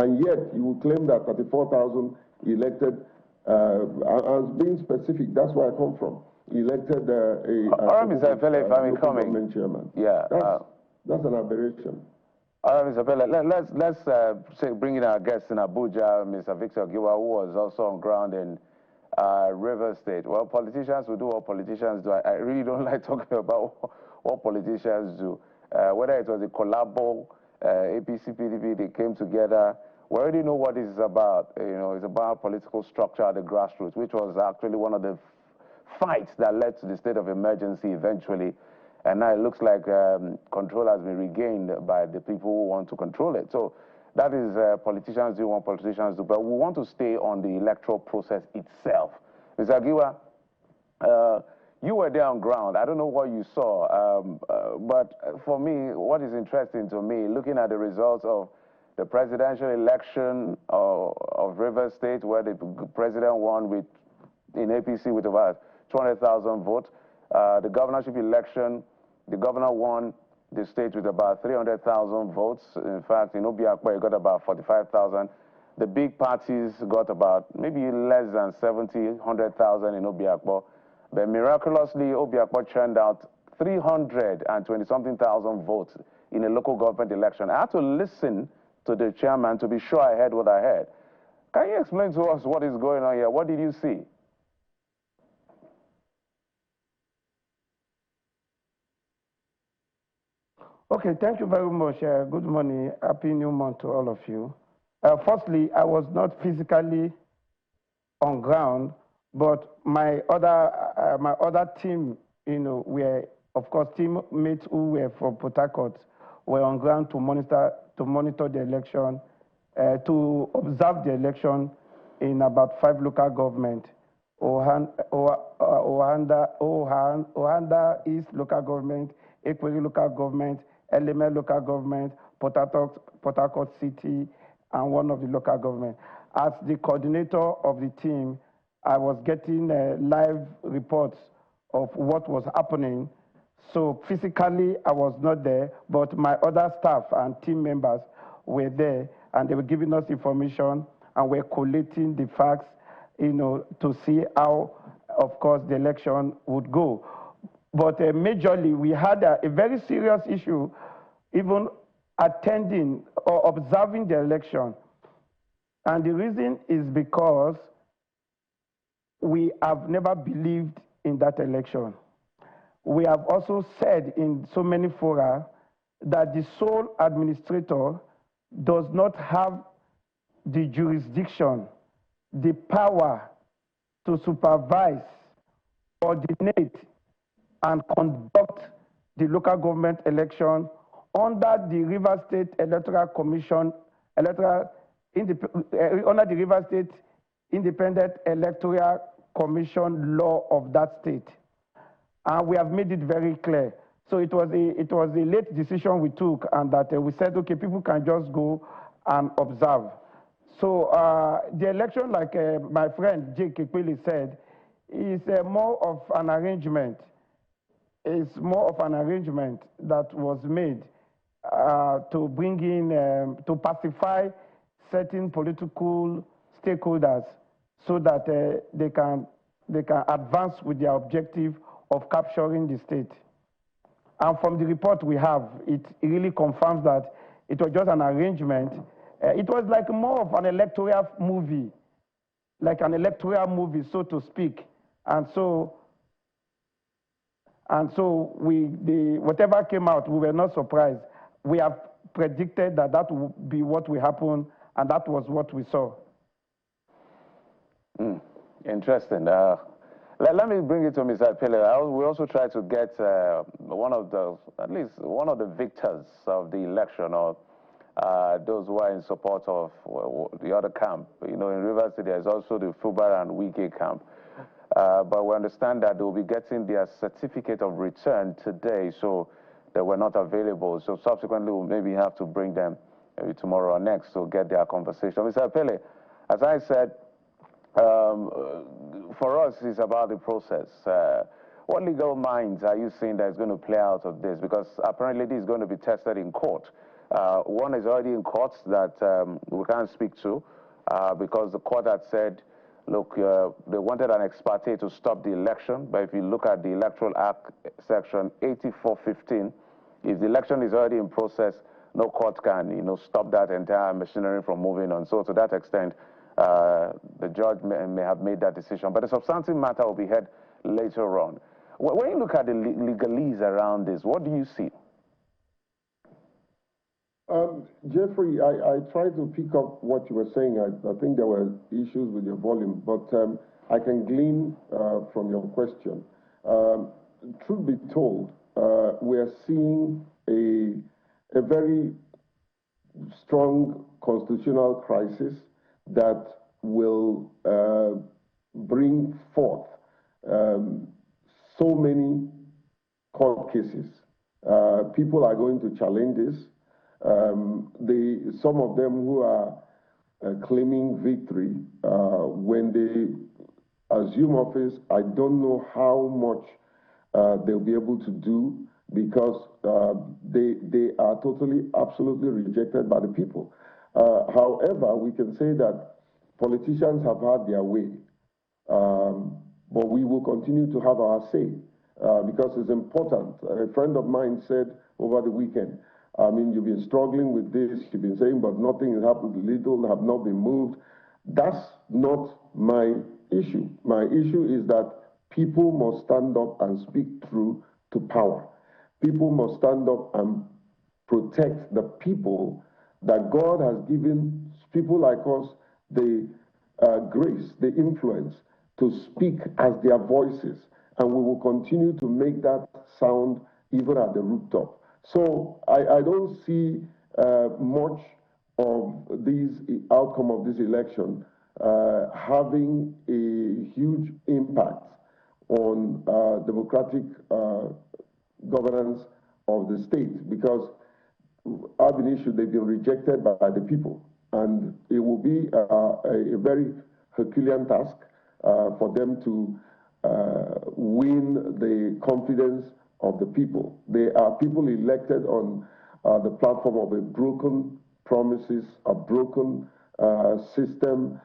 And yet you will claim that 34,000 elected, as being specific, that's where I come from, elected
Mr. Pele, if I may come
government chairman.
Yeah.
That's an aberration.
All right, Mr. Pele, let's bring in our guest in Abuja, Mr. Victor Giwa, who was also on ground in River State. Well, politicians will do what politicians do. I really don't like talking about what politicians do. Whether it was a collabo, APC, PDP, they came together. We already know what this is about. You know, it's about political structure at the grassroots, which was actually one of the fights that led to the state of emergency eventually. And now it looks like control has been regained by the people who want to control it. So that is politicians do what politicians do. But we want to stay on the electoral process itself. Mr. Agiwa, you were there on ground. I don't know what you saw. But for me, what is interesting to me, looking at the results of the presidential election of River State, where the president won in APC with about 200,000 votes. The governorship election, the governor won the state with about 300,000 votes. In fact, in Obiakpo, he got about 45,000. The big parties got about maybe less than 70, 100,000 in Obiakpo. But miraculously, Obiakpo churned out 320-something thousand votes in a local government election. I had to listen to the chairman to be sure I heard what I heard. Can you explain to us what is going on here? What did you see?
Okay, thank you very much. Good morning. Happy New Month to all of you. Firstly, I was not physically on ground, but my other team, were, of course, teammates who were from Port Harcourt were on ground to monitor the election, to observe the election in about 5 local governments: Ohanda East local government, Equity local government, Eleme local government, Port Harcourt City, and one of the local government. As the coordinator of the team, I was getting live reports of what was happening. So physically, I was not there, but my other staff and team members were there, and they were giving us information, and we're collating the facts, to see how, of course, the election would go. But majorly, we had a very serious issue, even attending or observing the election. And the reason is because we have never believed in that election. We have also said in so many fora that the sole administrator does not have the jurisdiction, the power to supervise, coordinate, and conduct the local government election under the River State Electoral Commission, under the River State Independent Electoral Commission law of that state. And we have made it very clear. So it was a late decision we took, and that we said, okay, people can just go and observe. So the election, like my friend Jake Kekpili said, is more of an arrangement. It's more of an arrangement that was made to bring in, to pacify certain political stakeholders so that they can advance with their objective of capturing the state. And from the report we have, it really confirms that it was just an arrangement. It was like more of an electoral movie, so to speak. And so whatever came out, we were not surprised. We have predicted that that would be what will happen, and that was what we saw.
Interesting. Let me bring it to Mr. Pele. We also try to get at least one of the victors of the election, or those who are in support of the other camp. In Rivers City, there's also the Fubara and Wike camp. But we understand that they will be getting their certificate of return today, so they were not available. So subsequently, we'll maybe have to bring them maybe tomorrow or next to get their conversation. Mr. Pele, as I said, for us, it's about the process. What legal minds are you seeing that is going to play out of this? Because apparently this is going to be tested in court. One is already in court that we can't speak to because the court had said, look, they wanted an ex parte to stop the election, but if you look at the Electoral Act, section 8415, if the election is already in process, no court can, stop that entire machinery from moving on. So to that extent, the judge may have made that decision. But the substantive matter will be heard later on. When you look at the legalese around this, what do you see?
Jeffrey, I tried to pick up what you were saying. I think there were issues with your volume, but I can glean from your question. Truth be told, we are seeing a very strong constitutional crisis that will bring forth so many court cases. People are going to challenge this. Some of them who are claiming victory, when they assume office, I don't know how much they'll be able to do because they are totally, absolutely rejected by the people. However, we can say that politicians have had their way, but we will continue to have our say because it's important. A friend of mine said over the weekend, I mean, you've been struggling with this, you've been saying, but nothing has happened, little have not been moved. That's not my issue. My issue is that people must stand up and speak through to power. People must stand up and protect the people that God has given people like us the grace, the influence to speak as their voices. And we will continue to make that sound even at the rooftop. So I don't see much of this outcome of this election having a huge impact on democratic governance of the state, because I've been issued, they've been rejected by the people. And it will be a very Herculean task for them to win the confidence of the people. They are people elected on the platform of a broken promises, a broken system,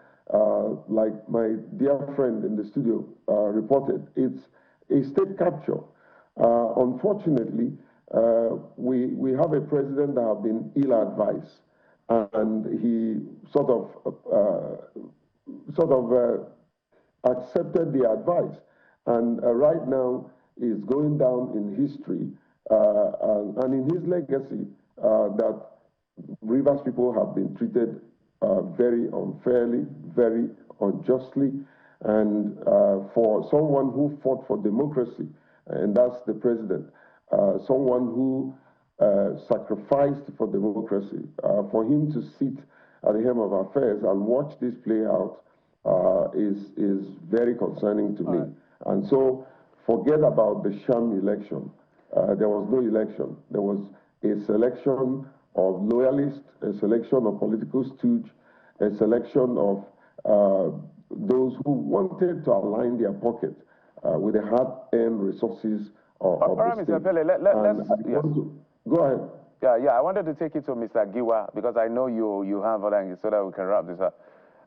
like my dear friend in the studio reported. It's a state capture. Unfortunately, we have a president that has been ill-advised, and he sort of accepted the advice, and right now is going down in history and in his legacy that Rivers people have been treated very unfairly, very unjustly, and for someone who fought for democracy, and that's the president, someone who sacrificed for democracy, for him to sit at the helm of affairs and watch this play out is very concerning to me. And so forget about the sham election. There was no election. There was a selection of loyalists, a selection of political stooges, a selection of those who wanted to align their pocket with the hard-earned resources of the state.
Mr. Pele, yes.
Go ahead.
Yeah, I wanted to take you to Mr. Giwa because I know you have other so that we can wrap this up.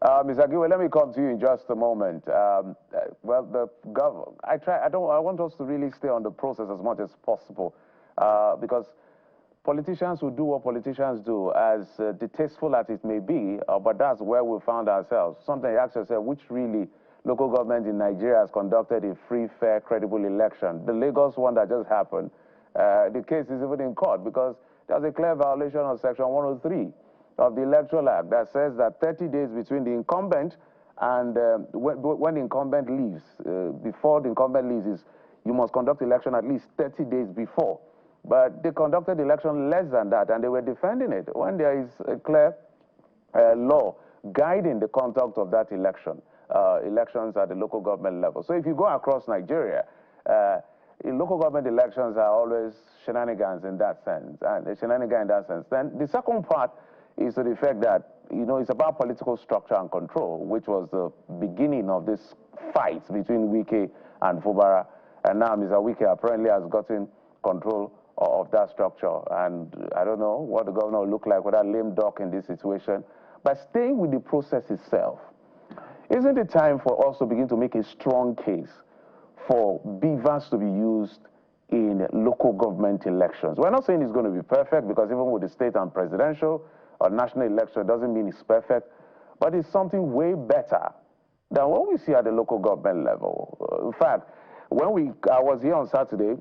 Mr. Giwa, let me come to you in just a moment. Well, I want us to really stay on the process as much as possible because politicians will do what politicians do, as distasteful as it may be, but that's where we found ourselves. Sometimes you ask yourself, which really local government in Nigeria has conducted a free, fair, credible election? The Lagos one that just happened, the case is even in court because there's a clear violation of Section 103 of the Electoral Act that says that 30 days between the incumbent and when the incumbent leaves, before the incumbent leaves, is you must conduct election at least 30 days before. But they conducted the election less than that, and they were defending it when there is a clear law guiding the conduct of that election, elections at the local government level. So if you go across Nigeria, local government elections are always shenanigans in that sense, and a shenanigan in that sense. Then the second part is to the fact that, it's about political structure and control, which was the beginning of this fight between Wike and Fubara. And now Mr. Wike apparently has gotten control of that structure. And I don't know what the governor will look like with that lame duck in this situation. But staying with the process itself, isn't it time for us to begin to make a strong case for beavers to be used in local government elections? We're not saying it's going to be perfect, because even with the state and presidential or national election, it doesn't mean it's perfect, but it's something way better than what we see at the local government level. In fact, when I was here on Saturday,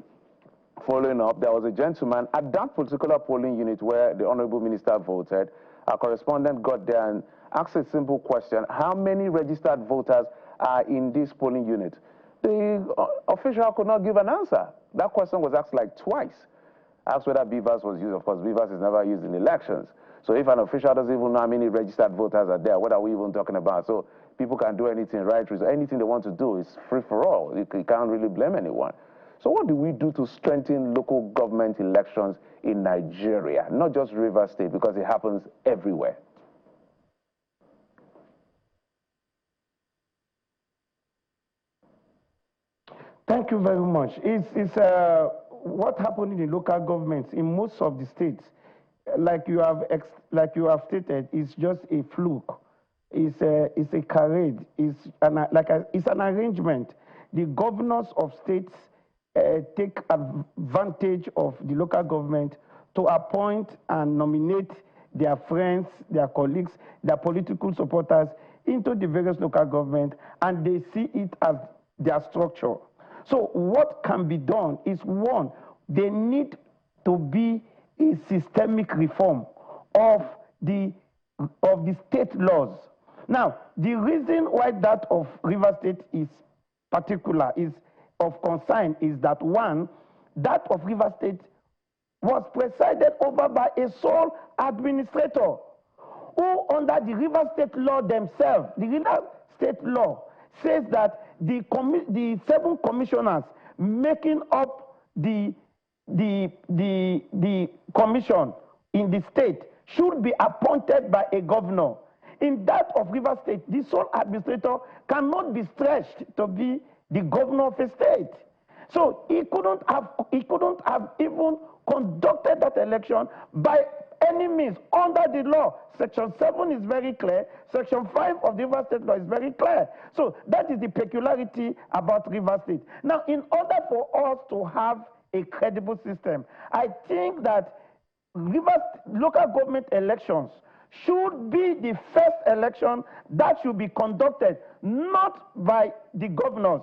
following up, there was a gentleman at that particular polling unit where the Honorable Minister voted. Our correspondent got there and asked a simple question: how many registered voters are in this polling unit? The official could not give an answer. That question was asked like twice. Asked whether beavers was used. Of course, beavers is never used in elections. So if an official doesn't even know how many registered voters are there, what are we even talking about? So people can do anything, right? Anything they want to do is free for all. You can't really blame anyone. So what do we do to strengthen local government elections in Nigeria, not just Rivers State, because it happens everywhere?
Thank you very much. It's what happened in the local governments in most of the states, like you have stated, is just a fluke. It's a charade. It's an arrangement. The governors of states take advantage of the local government to appoint and nominate their friends, their colleagues, their political supporters into the various local government, and they see it as their structure. So what can be done is, one, they need to be a systemic reform of the state laws. Now, the reason why that of Rivers State is particular, is of concern, is that, one, that of Rivers State was presided over by a sole administrator who, under the Rivers State law themselves, the Rivers State law says that the 7 commissioners making up the commission in the state should be appointed by a governor. In that of Rivers State, the sole administrator cannot be stretched to be the governor of a state. So he couldn't have even conducted that election by any means under the law. Section 7 is very clear. Section 5 of the Rivers State law is very clear. So that is the peculiarity about Rivers State. Now, in order for us to have a credible system, I think that Rivers local government elections should be the first election that should be conducted not by the governors.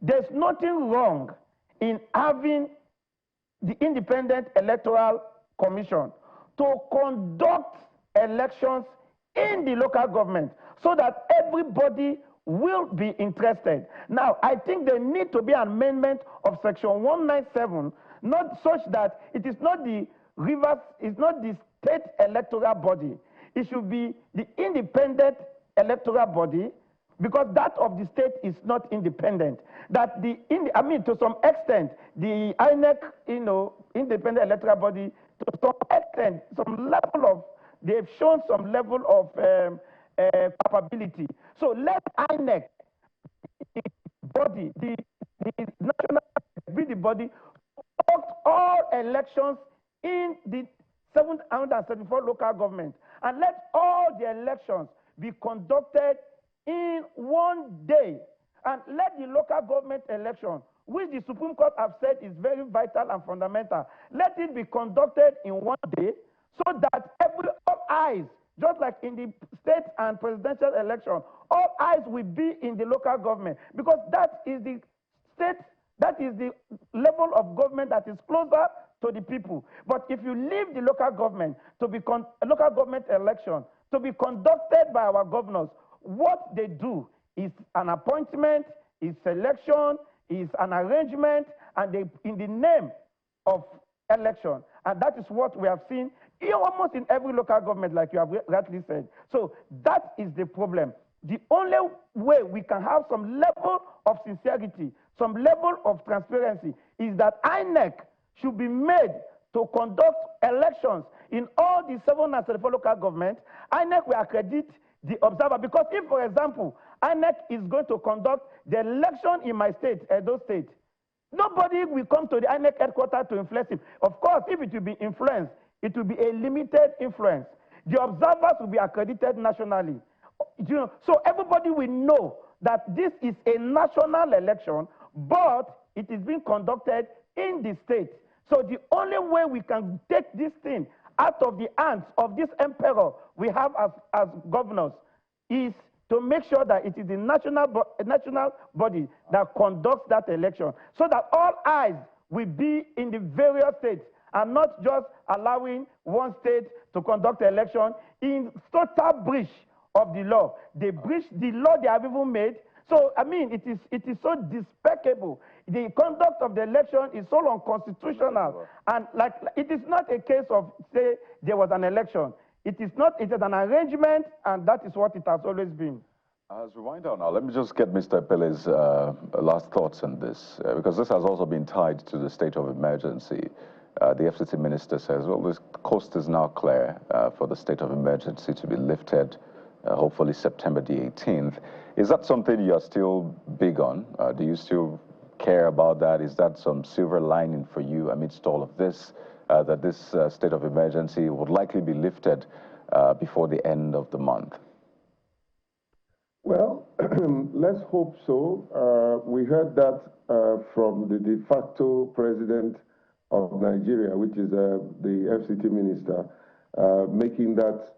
There's nothing wrong in having the Independent Electoral Commission to conduct elections in the local government so that everybody will be interested. Now, I think there need to be an amendment of Section 197, not such that it is not the Rivers, it's not the state electoral body. It should be the independent electoral body, because that of the state is not independent. That to some extent, the INEC, independent electoral body, to some extent, they've shown some level of capability. So let INEC, the body, the national be the body, conduct all elections in the 774 local governments, and let all the elections be conducted in one day, and let the local government election, which the Supreme Court have said is very vital and fundamental, let it be conducted in one day, so that all eyes, just like in the state and presidential election, all eyes will be in the local government, because that is the state, that is the level of government that is closer to the people. But if you leave the local government to be local government election to be conducted by our governors, what they do is an appointment, is selection, is an arrangement, and they in the name of election. And that is what we have seen almost in every local government, like you have rightly said. So that is the problem. The only way we can have some level of sincerity, some level of transparency, is that INEC should be made to conduct elections in all the 774 local governments. INEC will accredit the observer, because if, for example, INEC is going to conduct the election in my state, Edo State, Nobody will come to the INEC headquarters to influence him. Of course, if it will be influenced, it will be a limited influence. The observers will be accredited nationally. You know, so everybody will know that this is a national election, but it is being conducted in the state. So the only way we can take this thing out of the hands of this emperor we have as governors is to make sure that it is the national body that conducts that election, so that all eyes will be in the various states and not just allowing one state to conduct the election in total breach of the law. They breach the law they have even made. So, I mean, it is so despicable. The conduct of the election is so unconstitutional. And like, it is not a case of, say, there was an election. It is not, it is an arrangement, and that is what it has always been.
As we wind down now, let me just get Mr. Pele's last thoughts on this, because this has also been tied to the state of emergency. The FCT minister says, well, the coast is now clear for the state of emergency to be lifted, hopefully September the 18th. Is that something you're still big on? Do you still care about that? Is that some silver lining for you amidst all of this, that this state of emergency would likely be lifted before the end of the month?
Well, let's hope so. We heard that from the de facto president of Nigeria, which is the FCT minister, making that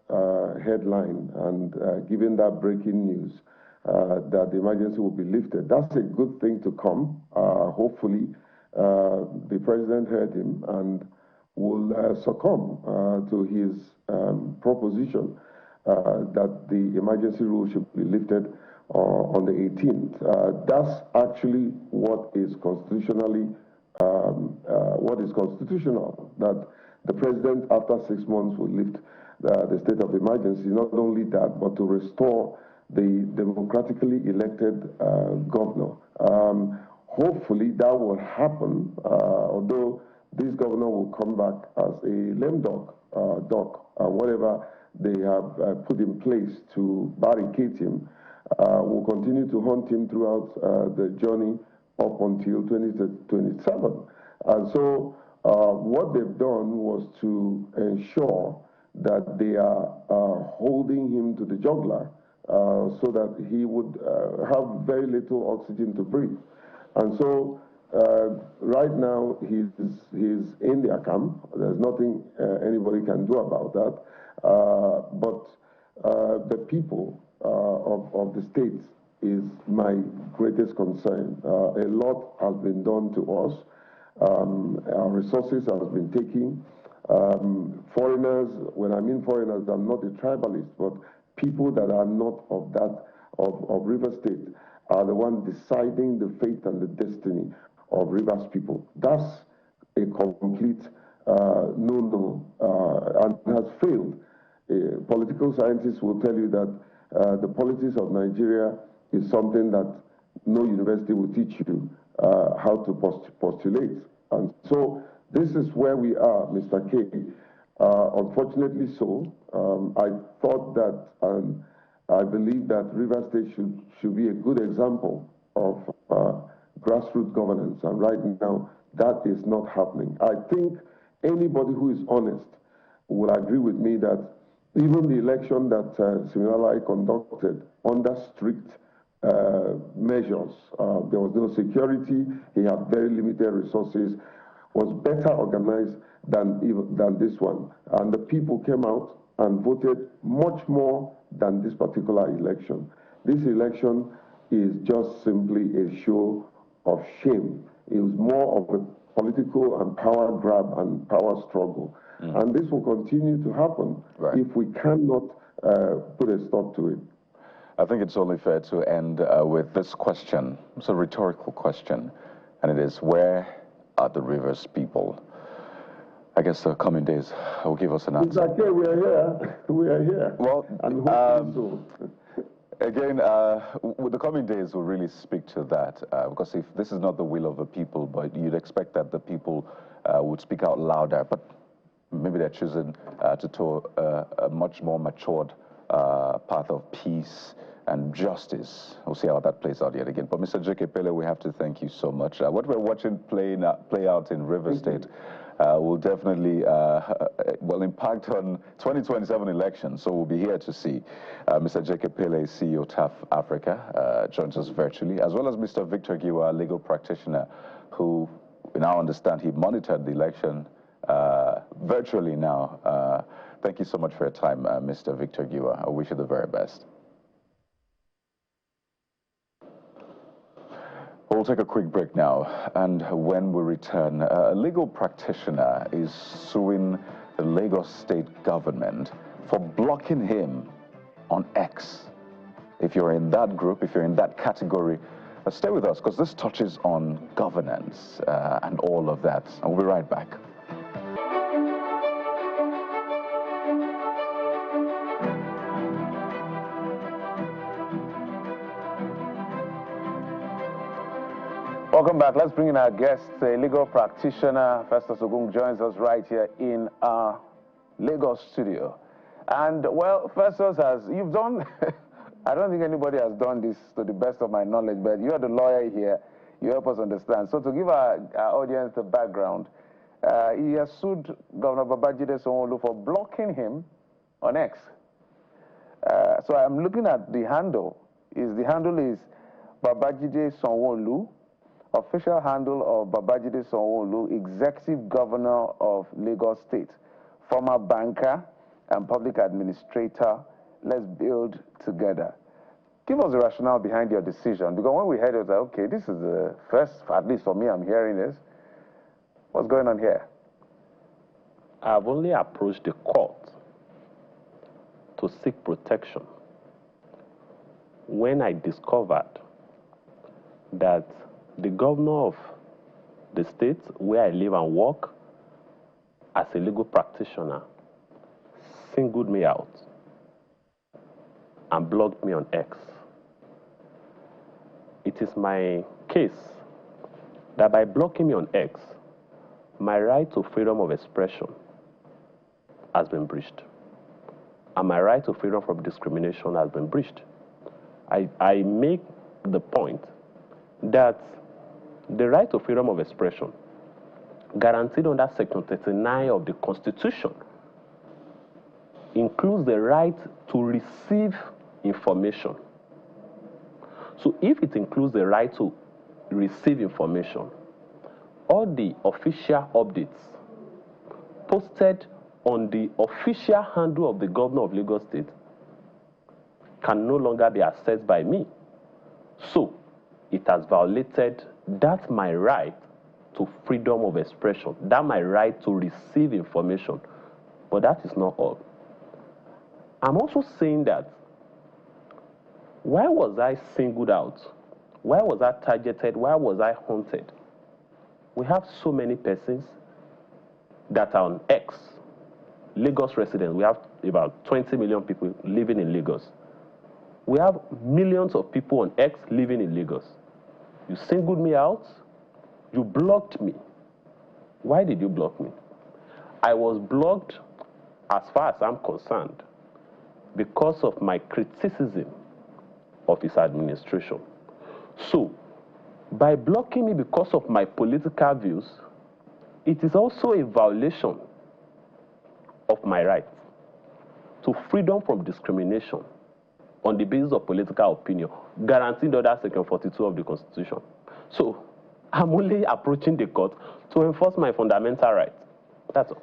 headline and giving that breaking news that the emergency will be lifted. That's a good thing to come. Hopefully, the president heard him and will succumb to his proposition that the emergency rule should be lifted on the 18th. That's actually what is constitutional, that the president after 6 months will lift the state of emergency. Not only that, but to restore the democratically elected governor. Hopefully that will happen, although this governor will come back as a lame dog, whatever they have put in place to barricade him. Will continue to hunt him throughout the journey up until 2027. And so what they've done was to ensure that they are holding him to the jugular so that he would have very little oxygen to breathe. And so right now he's in their camp. There's nothing anybody can do about that. But the people of the states is my greatest concern. A lot has been done to us. Our resources have been taken. Foreigners, when I mean foreigners, I'm not a tribalist, but people that are not of River State are the ones deciding the fate and the destiny of Rivers people. That's a complete no-no and has failed. Political scientists will tell you that the politics of Nigeria is something that no university will teach you how to postulate. And so this is where we are, Mr. K. Unfortunately so. I thought that, and I believe that River State should be a good example of grassroots governance. And right now, that is not happening. I think anybody who is honest will agree with me that even the election that Siminalayi conducted under strict measures, there was no security, he had very limited resources, was better organized than this one. And the people came out and voted much more than this particular election. This election is just simply a show of shame. It was more of a political and power grab and power struggle. And this will continue to happen if we cannot put a stop to it.
I think it's only fair to end with this question. It's a rhetorical question, and it is, where are the Rivers people? I guess the coming days will give us an answer.
It's okay, we are here. We are here.
Well,
and hopefully so.
Again, with the coming days will really speak to that, because if this is not the will of the people, but you'd expect that the people would speak out louder, but maybe they're choosing to a much more matured path of peace and justice. We'll see how that plays out yet again. But Mr. J.K. Pele, we have to thank you so much. What we're watching play out in River State will definitely impact on 2027 elections. So we'll be here to see. Mr. J.K. Pele, CEO TAF Africa, joins us virtually, as well as Mr. Victor Giwa, legal practitioner, who we now understand he monitored the election virtually now. Thank you so much for your time, Mr. Victor Giwa. I wish you the very best. We'll take a quick break now, and when we return, a legal practitioner is suing the Lagos state government for blocking him on X. If you're in that group, if you're in that category, stay with us, because this touches on governance and all of that. And we'll be right back.
Welcome back. Let's bring in our guest, a legal practitioner. Festus Ogung joins us right here in our Lagos studio. And, well, Festus, as you've done, I don't think anybody has done this to the best of my knowledge, but you're the lawyer here. You help us understand. So to give our audience the background, he has sued Governor Babajide Sanwo-Olu for blocking him on X. So I'm looking at the handle. The handle is Babajide Sanwo-Olu, official handle of Babajide Sanwo-Olu, Executive Governor of Lagos State, former banker and public administrator. Let's build together. Give us the rationale behind your decision, because when we heard it, I was like, okay, this is the first, at least for me, I'm hearing this. What's going on here?
I've only approached the court to seek protection when I discovered that the governor of the state where I live and work as a legal practitioner singled me out and blocked me on X. It is my case that by blocking me on X, my right to freedom of expression has been breached, and my right to freedom from discrimination has been breached. I make the point that the right to freedom of expression, guaranteed under Section 39 of the Constitution, includes the right to receive information. So if it includes the right to receive information, all the official updates posted on the official handle of the governor of Lagos State can no longer be accessed by me. So it has violated that my right to freedom of expression, that my right to receive information. But that is not all. I'm also saying that, why was I singled out? Why was I targeted? Why was I haunted? We have so many persons that are on X, Lagos residents. We have about 20 million people living in Lagos. We have millions of people on X living in Lagos. You singled me out. You blocked me. Why did you block me? I was blocked, as far as I'm concerned, because of my criticism of his administration. So, by blocking me because of my political views, it is also a violation of my right to freedom from discrimination on the basis of political opinion, guaranteed under Section 42 of the Constitution. So, I'm only approaching the court to enforce my fundamental right. That's all.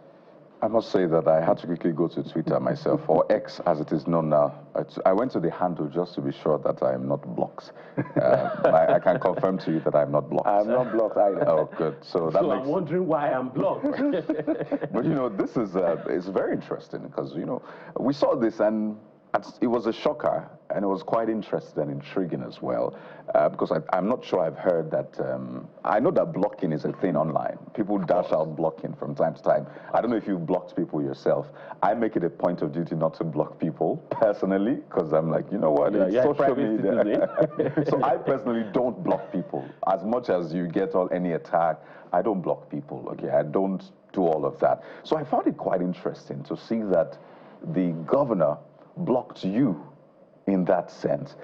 I must say that I had to quickly go to Twitter myself, or X as it is known now. I went to the handle just to be sure that I am not blocked. I can confirm to you that I'm not blocked.
I'm not blocked either.
Oh, good. So
I'm wondering why I'm blocked.
But, you know, this is it's very interesting because, you know, we saw this and it was a shocker, and it was quite interesting and intriguing as well, because I'm not sure I've heard that. I know that blocking is a thing online. People dash out blocking from time to time. I don't know if you've blocked people yourself. I make it a point of duty not to block people personally, because I'm like, you know what, it's social media. So I personally don't block people. As much as you get any attack, I don't block people, okay? I don't do all of that. So I found it quite interesting to see that the governor blocked you in that sense.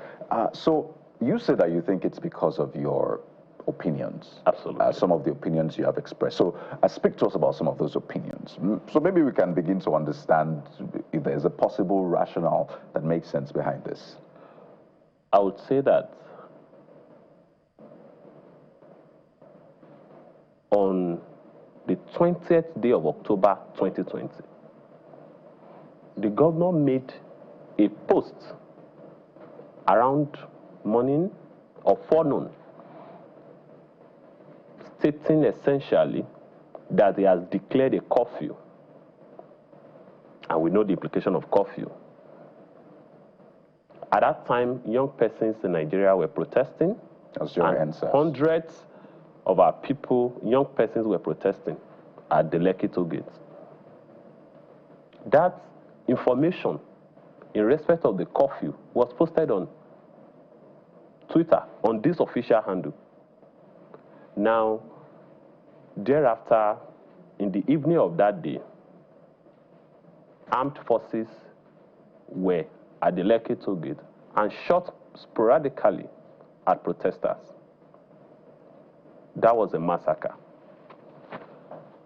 So you said that you think it's because of your opinions.
Absolutely.
Some of the opinions you have expressed. So speak to us about some of those opinions. So maybe we can begin to understand if there's a possible rationale that makes sense behind this.
I would say that on the 20th day of October 2020, the governor made a post around morning or forenoon stating essentially that he has declared a curfew. And we know the implication of curfew. At that time, young persons in Nigeria were protesting.
That's your answer.
Hundreds of our people, young persons, were protesting at the Lekki toll gate. That information in respect of the curfew was posted on Twitter, on this official handle. Now, thereafter, in the evening of that day, armed forces were at the Lekki toll gate and shot sporadically at protesters. That was a massacre.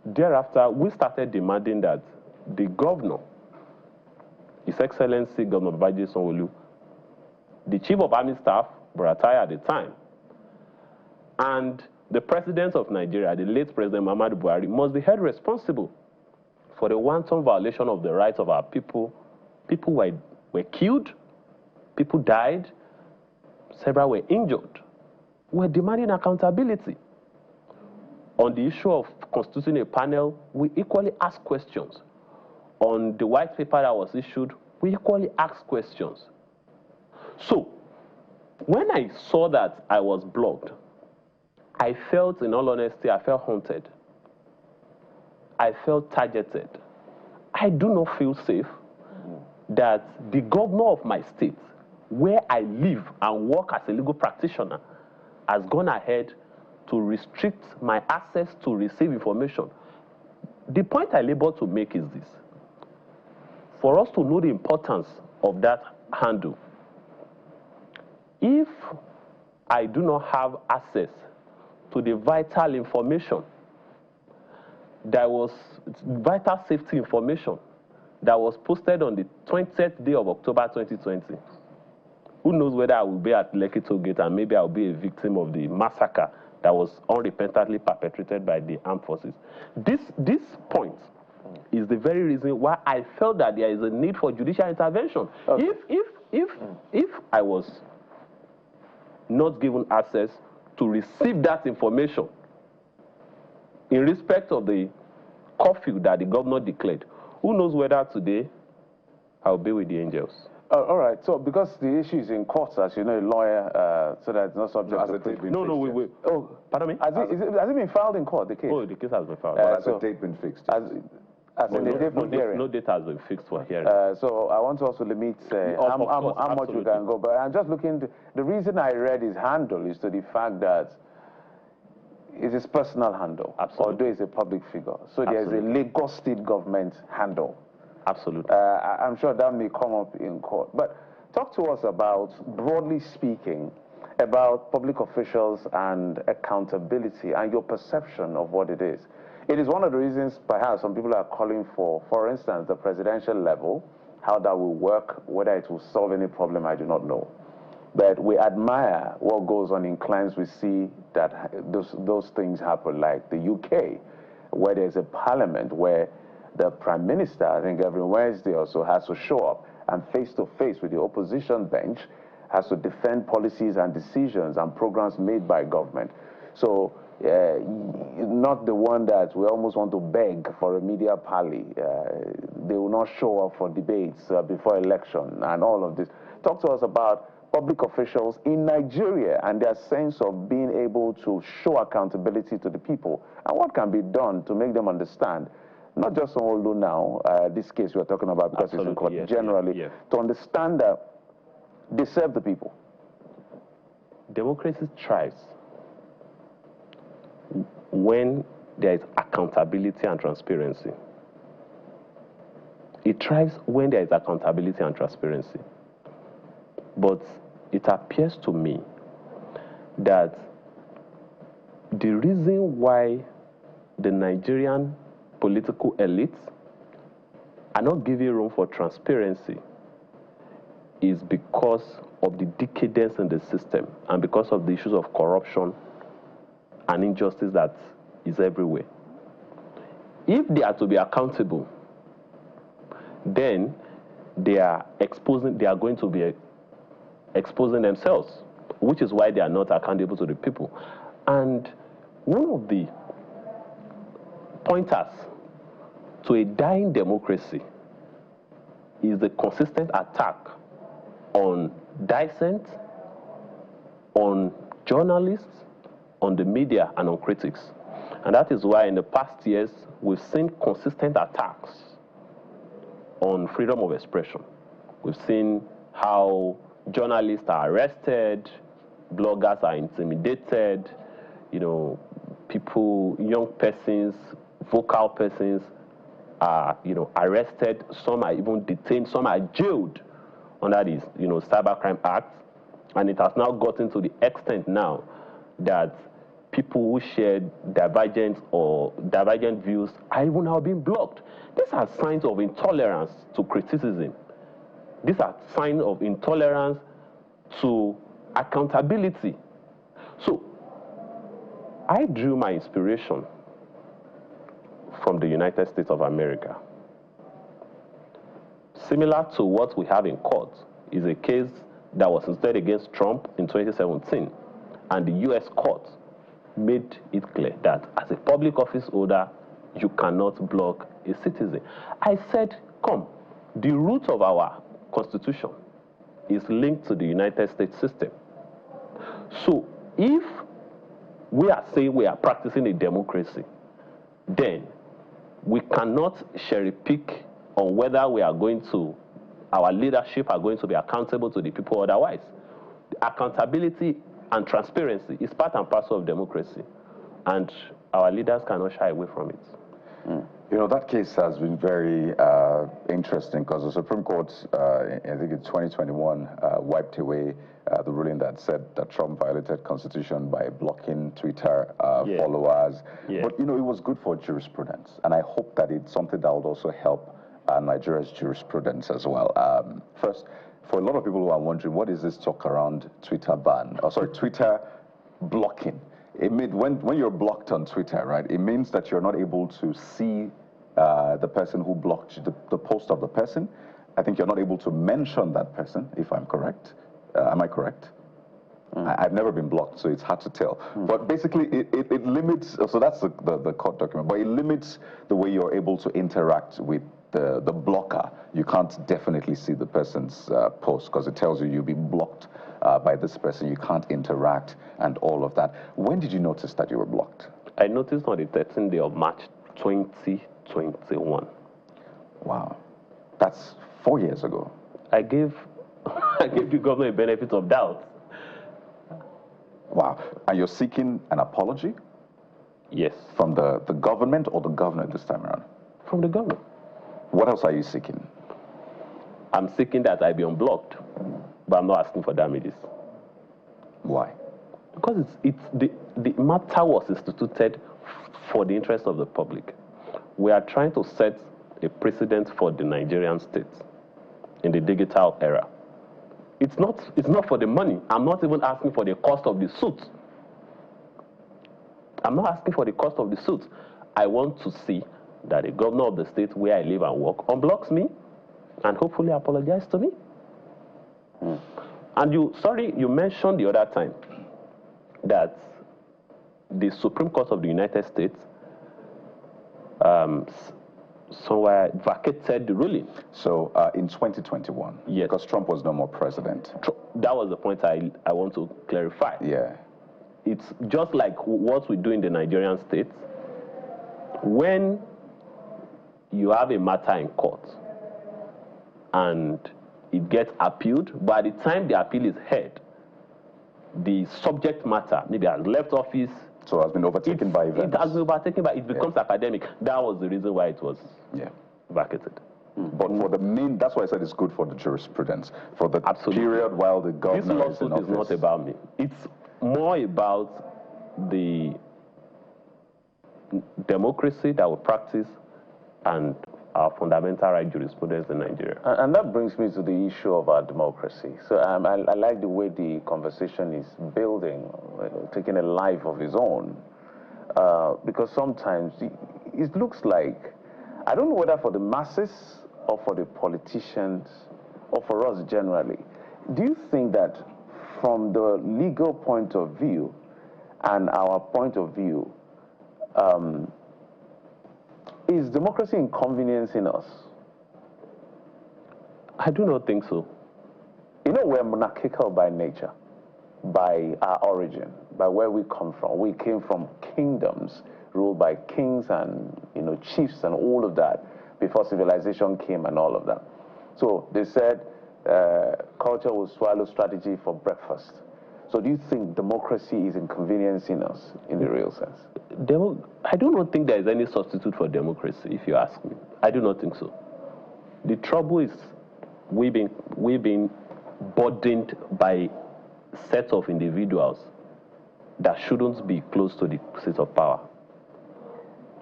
Thereafter, we started demanding that the governor, His Excellency Governor Babajide Sanwo-Olu, the Chief of Army Staff, Buratai at the time, and the President of Nigeria, the late President Muhammadu Buhari, must be held responsible for the wanton violation of the rights of our people. People were killed, people died, several were injured. We're demanding accountability. On the issue of constituting a panel, we equally ask questions. On the white paper that was issued, we equally ask questions. So, when I saw that I was blocked, I felt, in all honesty, I felt haunted. I felt targeted. I do not feel safe that the governor of my state, where I live and work as a legal practitioner, has gone ahead to restrict my access to receive information. The point I labor to make is this. For us to know the importance of that handle, if I do not have access to the vital information that was, vital safety information that was posted on the 20th day of October 2020, who knows whether I will be at Lekki toll gate and maybe I will be a victim of the massacre that was unrepentantly perpetrated by the armed forces. This point is the very reason why I felt that there is a need for judicial intervention. Okay. If I was not given access to receive that information in respect of the curfew that the governor declared, who knows whether today I'll be with the angels.
All right. So, because the issue is in court, as you know, a lawyer, so that it's not subject to...
No, oh, pardon me?
Has it been filed in court, the case?
Oh, the case has been filed.
Has the date been fixed?
No date has been fixed for hearing.
So I want to also limit how much we can go. But I'm just looking, the reason I read his handle is to the fact that it's his personal handle.
Absolutely.
Although he's a public figure. So there's a Lagos state government handle.
Absolutely.
I'm sure that may come up in court. But talk to us about, broadly speaking, about public officials and accountability and your perception of what it is. It is one of the reasons perhaps some people are calling for instance, the presidential level, how that will work, whether it will solve any problem, I do not know. But we admire what goes on in climes we see that those things happen, like the UK, where there's a parliament where the Prime Minister, I think every Wednesday or so, has to show up and face-to-face with the opposition bench, has to defend policies and decisions and programs made by government. So, not the one that we almost want to beg for a media pally. They will not show up for debates before election and all of this. Talk to us about public officials in Nigeria and their sense of being able to show accountability to the people and what can be done to make them understand, not just on Olu now, this case we're talking about because it's in court,
yes,
generally,
yes.
to understand that they serve the people.
Democracy thrives when there is accountability and transparency. It thrives when there is accountability and transparency. But it appears to me that the reason why the Nigerian political elites are not giving room for transparency is because of the decadence in the system and because of the issues of corruption and injustice that is everywhere. If they are to be accountable, then they are going to be exposing themselves, which is why they are not accountable to the people. And one of the pointers to a dying democracy is the consistent attack on dissent, on journalists, on the media, and on critics. And that is why in the past years, we've seen consistent attacks on freedom of expression. We've seen how journalists are arrested, bloggers are intimidated, people, young persons, vocal persons are, arrested. Some are even detained. Some are jailed under this, Cybercrime Act. And it has now gotten to the extent now that people who share divergent views are even now being blocked. These are signs of intolerance to criticism. These are signs of intolerance to accountability. So I drew my inspiration from the United States of America. Similar to what we have in court is a case that was instituted against Trump in 2017, and the US court made it clear that as a public office holder, you cannot block a citizen. I said, come, the root of our Constitution is linked to the United States system. So if we are saying we are practicing a democracy, then we cannot cherry pick on whether our leadership are going to be accountable to the people otherwise. Accountability and transparency is part and parcel of democracy, and our leaders cannot shy away from it.
That case has been very interesting because the Supreme Court, I think in 2021, wiped away the ruling that said that Trump violated Constitution by blocking Twitter followers.
Yeah.
But, it was good for jurisprudence, and I hope that it's something that would also help Nigeria's jurisprudence as well. First, for a lot of people who are wondering, what is this talk around Twitter ban? Twitter blocking. It means when you're blocked on Twitter, right, it means that you're not able to see the person who blocked the post of the person. I think you're not able to mention that person, if I'm correct. Am I correct? I've never been blocked, so it's hard to tell. But basically, it limits, so that's the court document, but it limits the way you're able to interact with the blocker. You can't definitely see the person's post because it tells you you'll be blocked by this person. You can't interact and all of that. When did you notice that you were blocked?
I noticed on the 13th day of March 2021.
Wow. That's 4 years ago.
I gave the government a benefit of doubt.
Wow. And you're seeking an apology?
Yes.
From the government or the governor this time around?
From the government.
What else are you seeking?
I'm seeking that I be unblocked, but I'm not asking for damages.
Why?
Because the matter was instituted for the interest of the public. We are trying to set a precedent for the Nigerian state in the digital era. It's not for the money. I'm not even asking for the cost of the suit. I'm not asking for the cost of the suit. I want to see that the governor of the state where I live and work unblocks me and hopefully apologize to me. And you mentioned the other time that the Supreme Court of the United States somewhere vacated the ruling. So
in 2021,
yes,
because Trump was no more president.
That was the point I want to clarify.
Yeah.
It's just like what we do in the Nigerian states. When you have a matter in court and it gets appealed, by the time the appeal is heard, the subject matter maybe has left office.
So it has been overtaken by events.
It has been overtaken by, it becomes academic. That was the reason why it was vacated.
But for the main, that's why I said it's good for the jurisprudence. For the period while the governor
this
is in
lawsuit
office.
is not about me. It's more about the democracy that we practice and our fundamental right jurisprudence in Nigeria.
And that brings me to the issue of our democracy. So I like the way the conversation is building, taking a life of its own. Because sometimes it looks like, I don't know whether for the masses or for the politicians or for us generally, do you think that from the legal point of view and our point of view, is democracy inconveniencing us?
I do not think so.
You know, we're monarchical by nature, by our origin, by where we come from. We came from kingdoms ruled by kings and, chiefs and all of that before civilization came and all of that. So they said culture will swallow strategy for breakfast. So do you think democracy is inconveniencing us in the real sense?
I do not think there is any substitute for democracy, if you ask me. I do not think so. The trouble is we've been burdened by sets of individuals that shouldn't be close to the seat of power.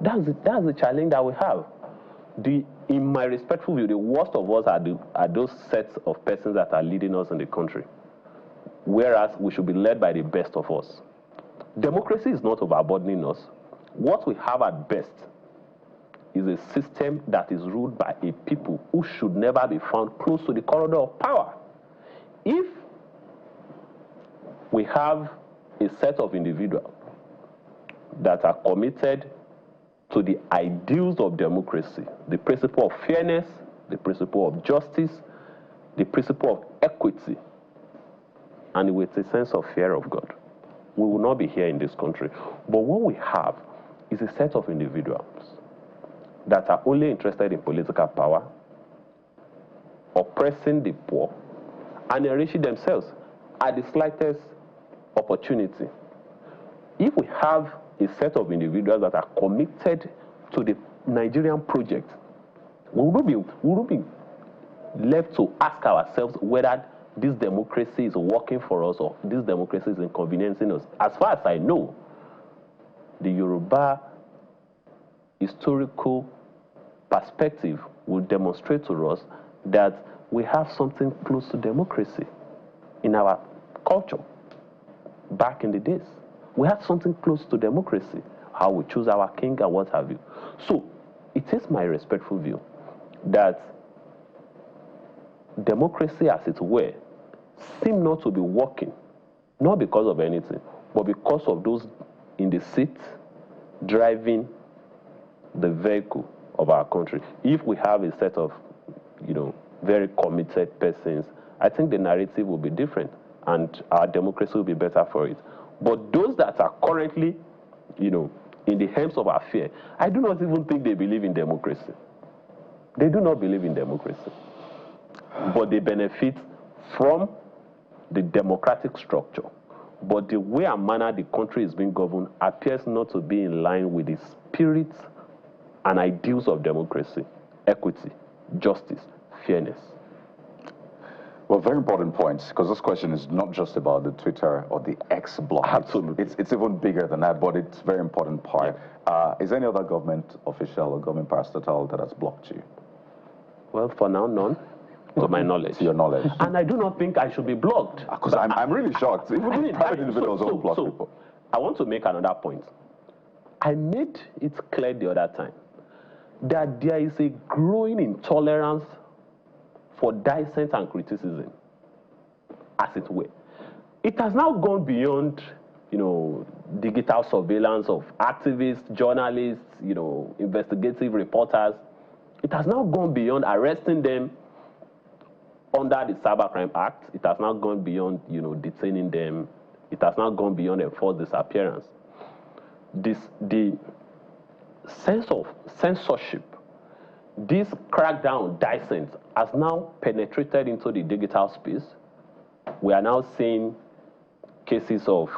That's the challenge that we have. In my respectful view, the worst of us are those sets of persons that are leading us in the country, whereas we should be led by the best of us. Democracy is not overburdening us. What we have at best is a system that is ruled by a people who should never be found close to the corridor of power. If we have a set of individuals that are committed to the ideals of democracy, the principle of fairness, the principle of justice, the principle of equity, and with a sense of fear of God, we will not be here in this country. But what we have is a set of individuals that are only interested in political power, oppressing the poor, and enriching themselves at the slightest opportunity. If we have a set of individuals that are committed to the Nigerian project, we will be left to ask ourselves whether this democracy is working for us or this democracy is inconveniencing us. As far as I know, the Yoruba historical perspective will demonstrate to us that we have something close to democracy in our culture. Back in the days, we had something close to democracy, how we choose our king and what have you. So it is my respectful view that democracy as it were seem not to be working, not because of anything, but because of those in the seat driving the vehicle of our country. If we have a set of, very committed persons, I think the narrative will be different and our democracy will be better for it. But those that are currently, in the helms of our fear, I do not even think they believe in democracy. They do not believe in democracy. But they benefit from the democratic structure. But the way and manner the country is being governed appears not to be in line with the spirit and ideals of democracy, equity, justice, fairness.
Well, very important points, because this question is not just about the Twitter or the X block.
Absolutely.
It's even bigger than that, but it's a very important part. Yeah. Is any other government official or government parastatal that has blocked you?
Well, for now, none. To my knowledge.
To your knowledge.
And I do not think I should be blocked.
Because I'm really shocked. Even private individuals don't block people.
I want to make another point. I made it clear the other time that there is a growing intolerance for dissent and criticism, as it were. It has now gone beyond, digital surveillance of activists, journalists, investigative reporters. It has now gone beyond arresting them under the Cybercrime Act. It has now gone beyond, detaining them. It has now gone beyond enforced disappearance. The sense of censorship, this crackdown dissent has now penetrated into the digital space. We are now seeing cases of,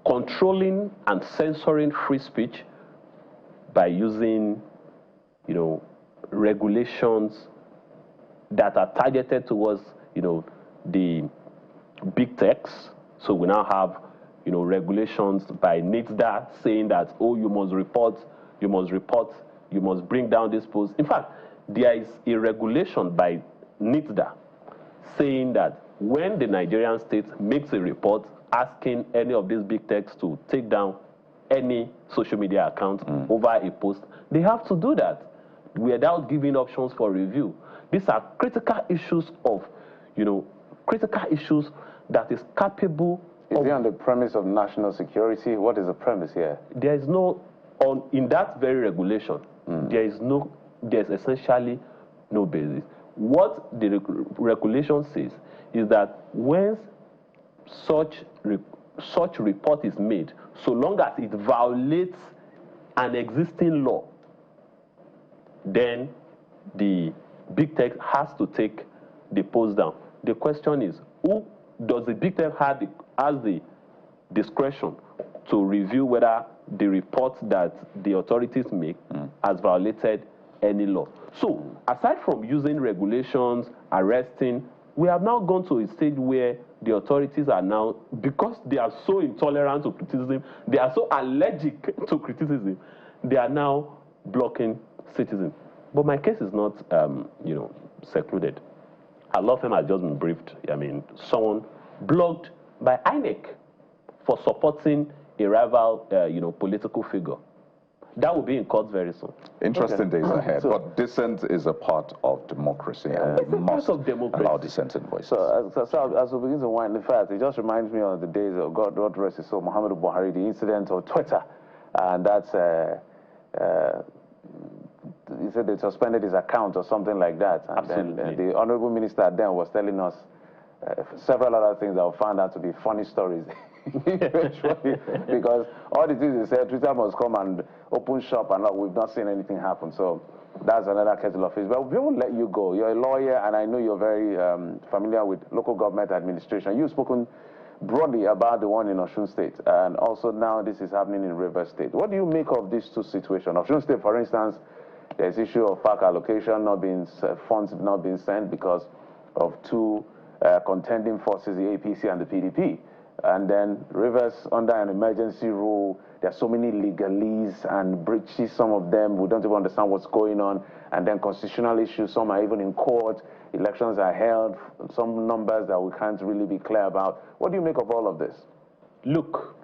controlling and censoring free speech by using, regulations that are targeted towards, the big techs. So we now have, regulations by NITSDA saying that, oh, you must report, you must bring down this post. In fact, there is a regulation by NITSDA saying that when the Nigerian state makes a report asking any of these big techs to take down any social media account over a post, they have to do that without giving options for review. These are critical issues of, critical issues that is capable.
Is it on the premise of national security? What is the premise here?
There is no, in that very regulation, there's essentially no basis. What the regulation says is that when such report is made, so long as it violates an existing law, then the big tech has to take the post down. The question is, who does the big tech has the discretion to review whether the report that the authorities make has violated any law? So, aside from using regulations, arresting, we have now gone to a stage where the authorities are now, because they are so intolerant to criticism, they are so allergic to criticism, they are now blocking citizens. But my case is not, secluded. A law firm has just been briefed. I mean, someone blocked by INEC for supporting a rival, political figure. That will be in court very soon.
Interesting days ahead. But dissent is a part of democracy, and we must allow dissenting voices.
So as we begin to wind, in fact, it just reminds me of the days of God rest his soul, Muhammadu Buhari, the incident of Twitter, and that's he said they suspended his account or something like that. And then the honorable minister then was telling us several other things that we found out to be funny stories. Eventually, because all the things he said, Twitter must come and open shop, and we've not seen anything happen. So that's another kettle of fish. But we won't let you go. You're a lawyer, and I know you're very familiar with local government administration. You've spoken broadly about the one in Osun State, and also now this is happening in Rivers State. What do you make of these two situations? Osun State, for instance, there's issue of FAC allocation not being, funds not being sent because of two contending forces, the APC and the PDP. And then Rivers, under an emergency rule, there are so many legalese and breaches, some of them, we don't even understand what's going on. And then constitutional issues, some are even in court. Elections are held, some numbers that we can't really be clear about. What do you make of all of this?
Look,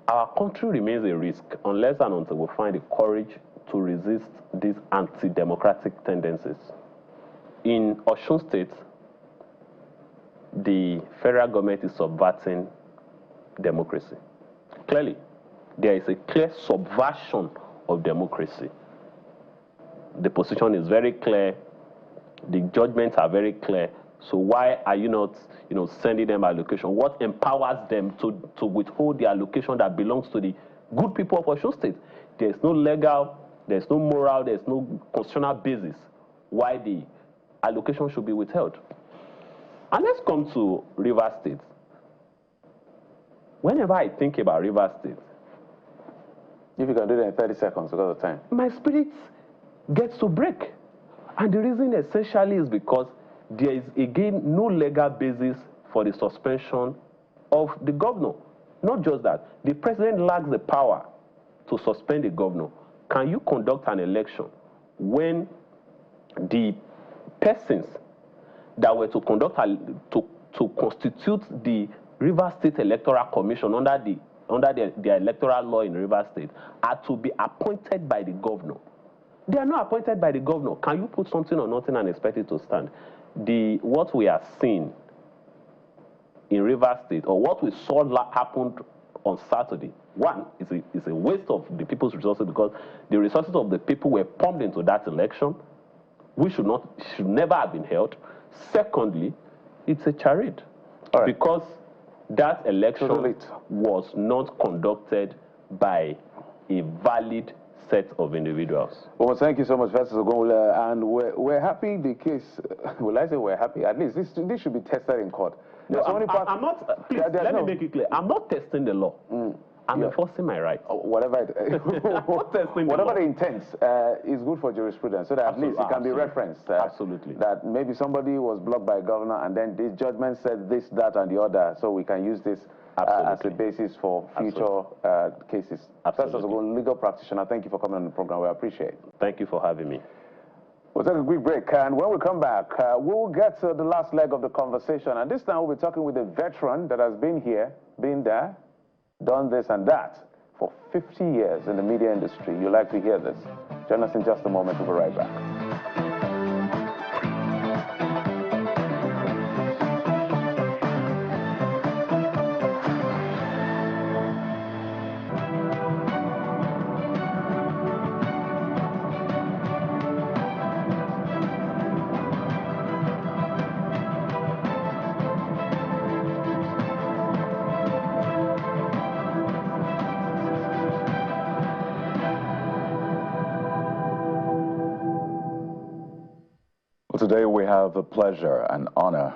our country remains a risk unless and until we find the courage to resist these anti-democratic tendencies. In Osun State, the federal government is subverting democracy. Clearly, there is a clear subversion of democracy. The position is very clear. The judgments are very clear. So why are you not, sending them allocation? What empowers them to withhold the allocation that belongs to the good people of Osun State? There is no legal, there's no moral, there's no constitutional basis why the allocation should be withheld. And let's come to Rivers State. Whenever I think about Rivers State,
if you can do that in 30 seconds because of time,
my spirit gets to break. And the reason essentially is because there is, again, no legal basis for the suspension of the governor. Not just that, the president lacks the power to suspend the governor. Can you conduct an election when the persons that were to conduct to constitute the Rivers State Electoral Commission under the electoral law in Rivers State are to be appointed by the governor? They are not appointed by the governor. Can you put something or nothing and expect it to stand? What we are seeing in Rivers State, or what we saw happened on Saturday, one, is a waste of the people's resources, because the resources of the people were pumped into that election, which should never have been held. Secondly, it's a charade, because that election was not conducted by a valid set of individuals.
Well, thank you so much, Festus Ogunwule, and we're happy the case, will I say we're happy? At least this should be tested in court.
No, I'm not, please, let me make it clear. I'm not testing the law. I'm enforcing my rights.
Whatever
Whatever
the intent is good for jurisprudence, so that at least it can be referenced.
Absolutely.
That maybe somebody was blocked by a governor and then this judgment said this, that, and the other, so we can use this as a basis for future cases. That's as a legal practitioner. Thank you for coming on the program. We appreciate it.
Thank you for having me.
We'll take a quick break, and when we come back, we'll get to the last leg of the conversation. And this time we'll be talking with a veteran that has been here, been there, done this and that for 50 years in the media industry. You'll like to hear this. Join us in just a moment. We'll be right back.
Today we have the pleasure and honor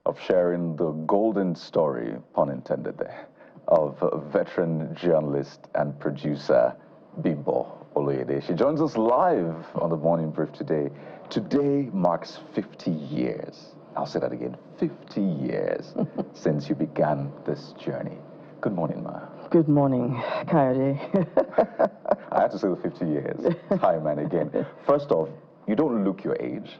of sharing the golden story, pun intended there, of veteran journalist and producer Bimbo Oloyede. She joins us live on the Morning Brief today. Today marks 50 years. I'll say that again, 50 years since you began this journey. Good morning, Ma.
Good morning, Kayode.
I have to say the 50 years, time and again. First off, you don't look your age.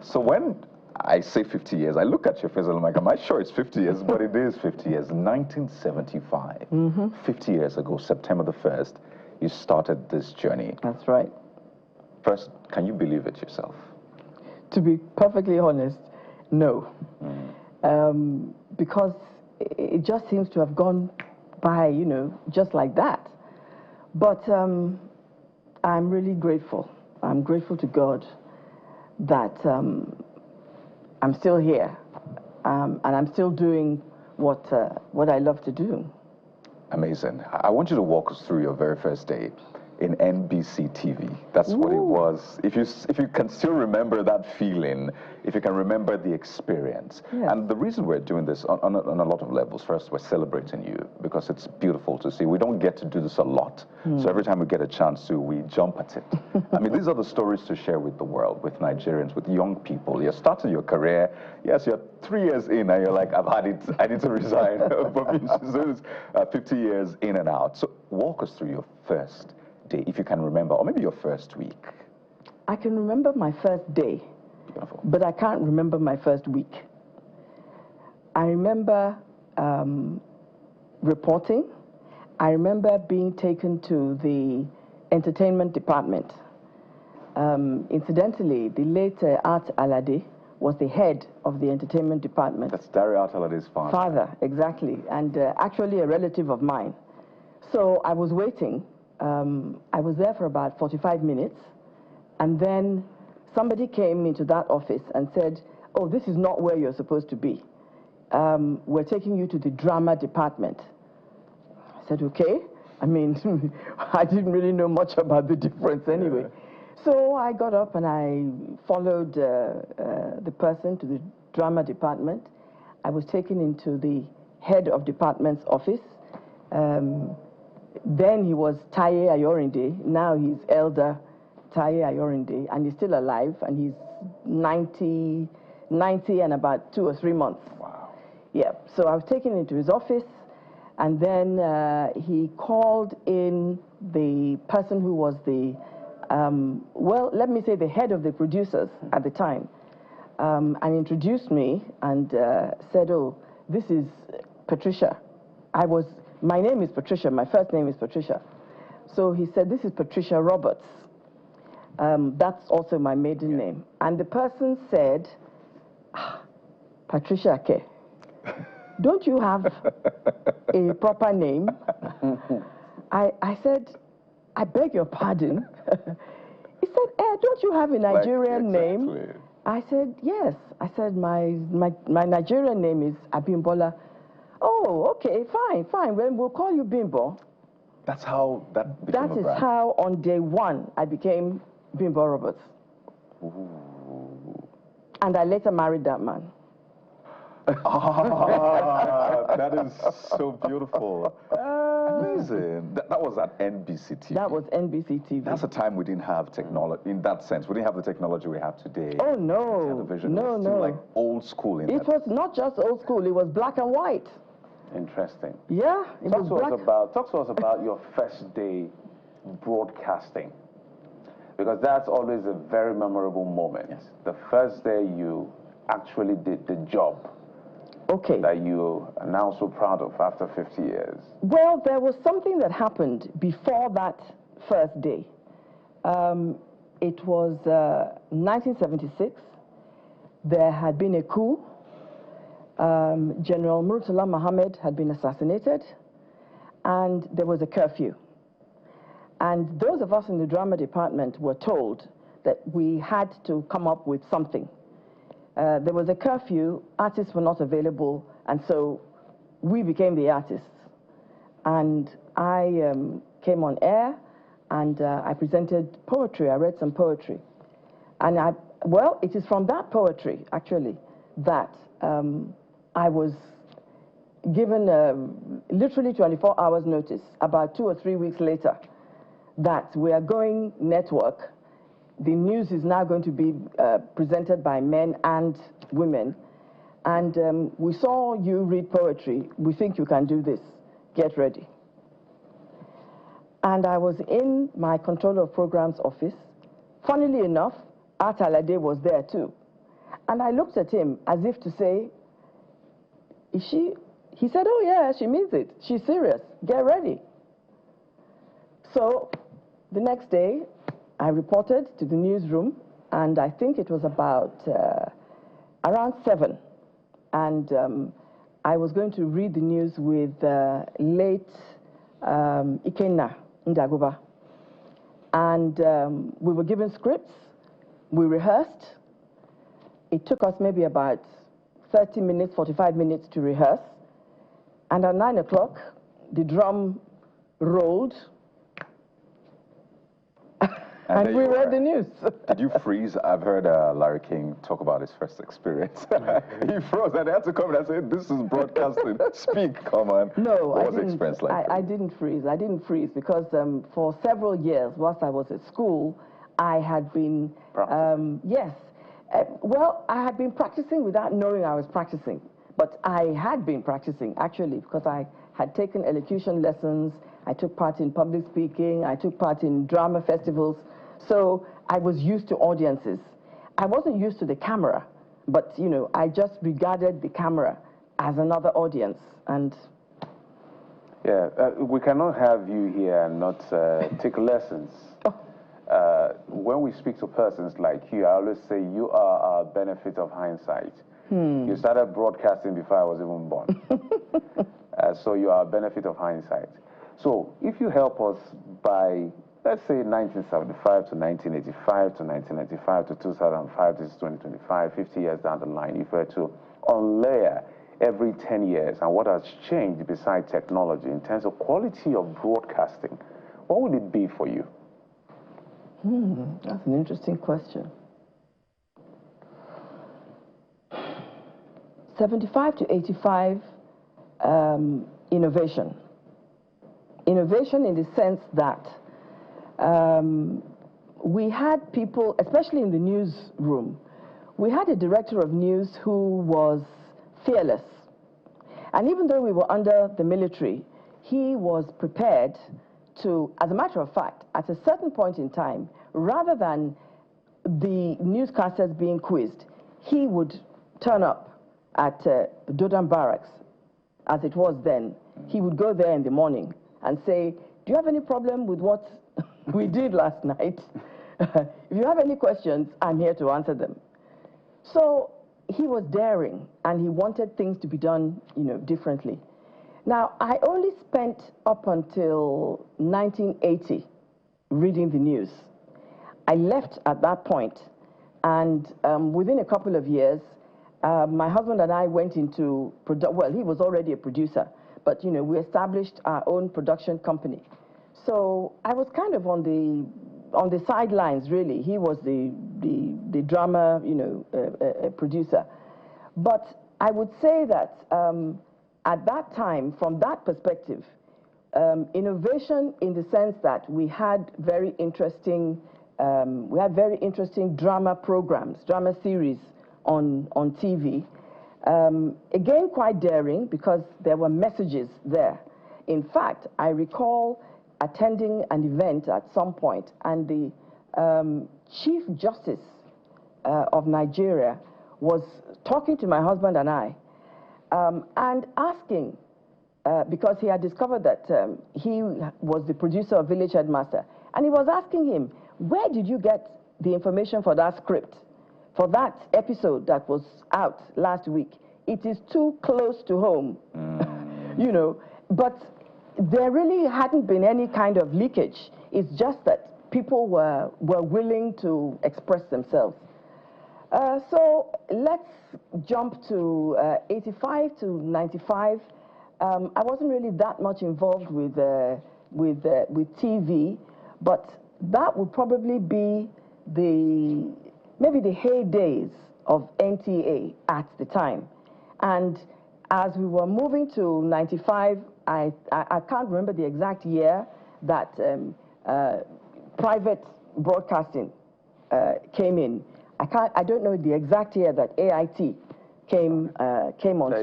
So when I say 50 years, I look at your face and I'm like, am I sure it's 50 years? But it is 50 years. 1975, 50 years ago, September the 1st, you started this journey.
That's right.
First, can you believe it yourself?
To be perfectly honest, no. Because it just seems to have gone by, you know, just like that. But I'm really grateful. I'm grateful to God that I'm still here, and I'm still doing what I love to do.
Amazing. I want you to walk us through your very first day in NBC TV. That's what it was. If you can still remember that feeling, if you can remember the experience.
Yes.
And the reason we're doing this on a lot of levels, first, we're celebrating you because it's beautiful to see. We don't get to do this a lot. So every time we get a chance to, we jump at it. I mean, these are the stories to share with the world, with Nigerians, with young people. You're starting your career. Yes, you're 3 years in and you're like, I've had it, I need to resign. So it's 50 years in and out. So walk us through your first day, if you can remember, or maybe your first week.
I can remember my first day,
Beautiful.
but I can't remember my first week. I remember reporting. I remember being taken to the entertainment department. Incidentally, the late Art Alade was the head of the entertainment department.
That's Dari Art Alade's father.
Father, exactly, and actually a relative of mine. So I was waiting. I was there for about 45 minutes, and then somebody came into that office and said, oh, this is not where you're supposed to be. We're taking you to the drama department. I said, okay. I mean, I didn't really know much about the difference anyway. Yeah. So I got up and I followed the person to the drama department. I was taken into the head of department's office. Then he was Taye Ayorinde. Now he's Elder Taye Ayorinde, and he's still alive, and he's 90 and about 2 or 3 months.
Wow.
Yeah, so I was taken into his office, and then he called in the person who was the, well, let me say the head of the producers at the time, and introduced me and said, oh, this is Patricia. My name is Patricia, my first name is Patricia. So he said, this is Patricia Roberts. That's also my maiden name. And the person said, Patricia Ke, don't you have a proper name? I said, I beg your pardon. He said, don't you have a Nigerian name? I said, yes. I said, my Nigerian name is Abimbola. Oh, okay, fine. Well, we'll call you Bimbo.
That's how that became a brand.
That is how on day one I became Bimbo Roberts.
Ooh.
And I later married that man.
Ah, that is so beautiful. Amazing. That was at NBC TV.
That was NBC TV.
That's a time we didn't have technology, in that sense. We didn't have the technology we have today.
Oh, no.
Television
No,
was still
no.
like old school in
It
that.
was not just old school, it was black and white.
Interesting.
Yeah, it was black.
Talk to us about your first day broadcasting, because that's always a very memorable moment.
Yes.
The first day you actually did the job.
Okay.
That you are now so proud of after 50 years.
Well, there was something that happened before that first day. It was 1976. There had been a coup. General Murtala Mohammed had been assassinated, and there was a curfew. And those of us in the drama department were told that we had to come up with something. There was a curfew, artists were not available, and so we became the artists. And I came on air, and I presented poetry. I read some poetry. And well, it is from that poetry, actually, that I was given literally 24 hours notice, about 2 or 3 weeks later, that we are going network. The news is now going to be presented by men and women. And we saw you read poetry. We think you can do this. Get ready. And I was in my controller of programs office. Funnily enough, Art Alade was there too. And I looked at him as if to say, is she? He said, oh yeah, she means it. She's serious. Get ready. So the next day, I reported to the newsroom, and I think it was about around 7. And I was going to read the news with late Ikenna Ndaguba. And we were given scripts. We rehearsed. It took us maybe about 30 minutes, 45 minutes to rehearse. And at 9 o'clock, the drum rolled. And we read the news.
Did you freeze? I've heard Larry King talk about his first experience. He froze and they had to come in and say, this is broadcasting. Speak, come on.
No,
what was the experience like?
I didn't freeze. I didn't freeze because for several years, whilst I was at school, I had been, yes. Well, I had been practicing without knowing I was practicing. But I had been practicing, actually, because I had taken elocution lessons. I took part in public speaking. I took part in drama festivals. So I was used to audiences. I wasn't used to the camera, but, you know, I just regarded the camera as another audience. And
yeah, we cannot have you here and not take lessons. When we speak to persons like you, I always say you are a benefit of hindsight. You started broadcasting before I was even born. So you are a benefit of hindsight. So if you help us by, let's say, 1975 to 1985 to 1995 to 2005, this is 2025, 50 years down the line, if we were to unlayer every 10 years and what has changed besides technology in terms of quality of broadcasting, what would it be for you?
That's an interesting question. 75 to 85, innovation. Innovation in the sense that we had people, especially in the newsroom, we had a director of news who was fearless. And even though we were under the military, he was prepared to, as a matter of fact, at a certain point in time, rather than the newscasters being quizzed, he would turn up at Dodan Barracks, as it was then. He would go there in the morning and say, do you have any problem with what we did last night? If you have any questions, I'm here to answer them. So he was daring, and he wanted things to be done, you know, differently. Now, I only spent up until 1980 reading the news. I left at that point, and within a couple of years, my husband and I went into, well, he was already a producer, but, you know, we established our own production company. So I was kind of on the sidelines, really. He was the drama, you know, producer. But I would say that at that time, from that perspective, innovation in the sense that we had very interesting drama programs, drama series on TV. Again, quite daring because there were messages there. In fact, I recall attending an event at some point, and the Chief Justice of Nigeria was talking to my husband and I, and asking, because he had discovered that he was the producer of Village Headmaster, and he was asking him, where did you get the information for that script, for that episode that was out last week? It is too close to home, you know, but there really hadn't been any kind of leakage. It's just that people were willing to express themselves. So let's jump to 85 to 95. I wasn't really that much involved with TV, but that would probably be maybe the heydays of NTA at the time. And as we were moving to 95, I can't remember the exact year that private broadcasting came in. I don't know the exact year that AIT came on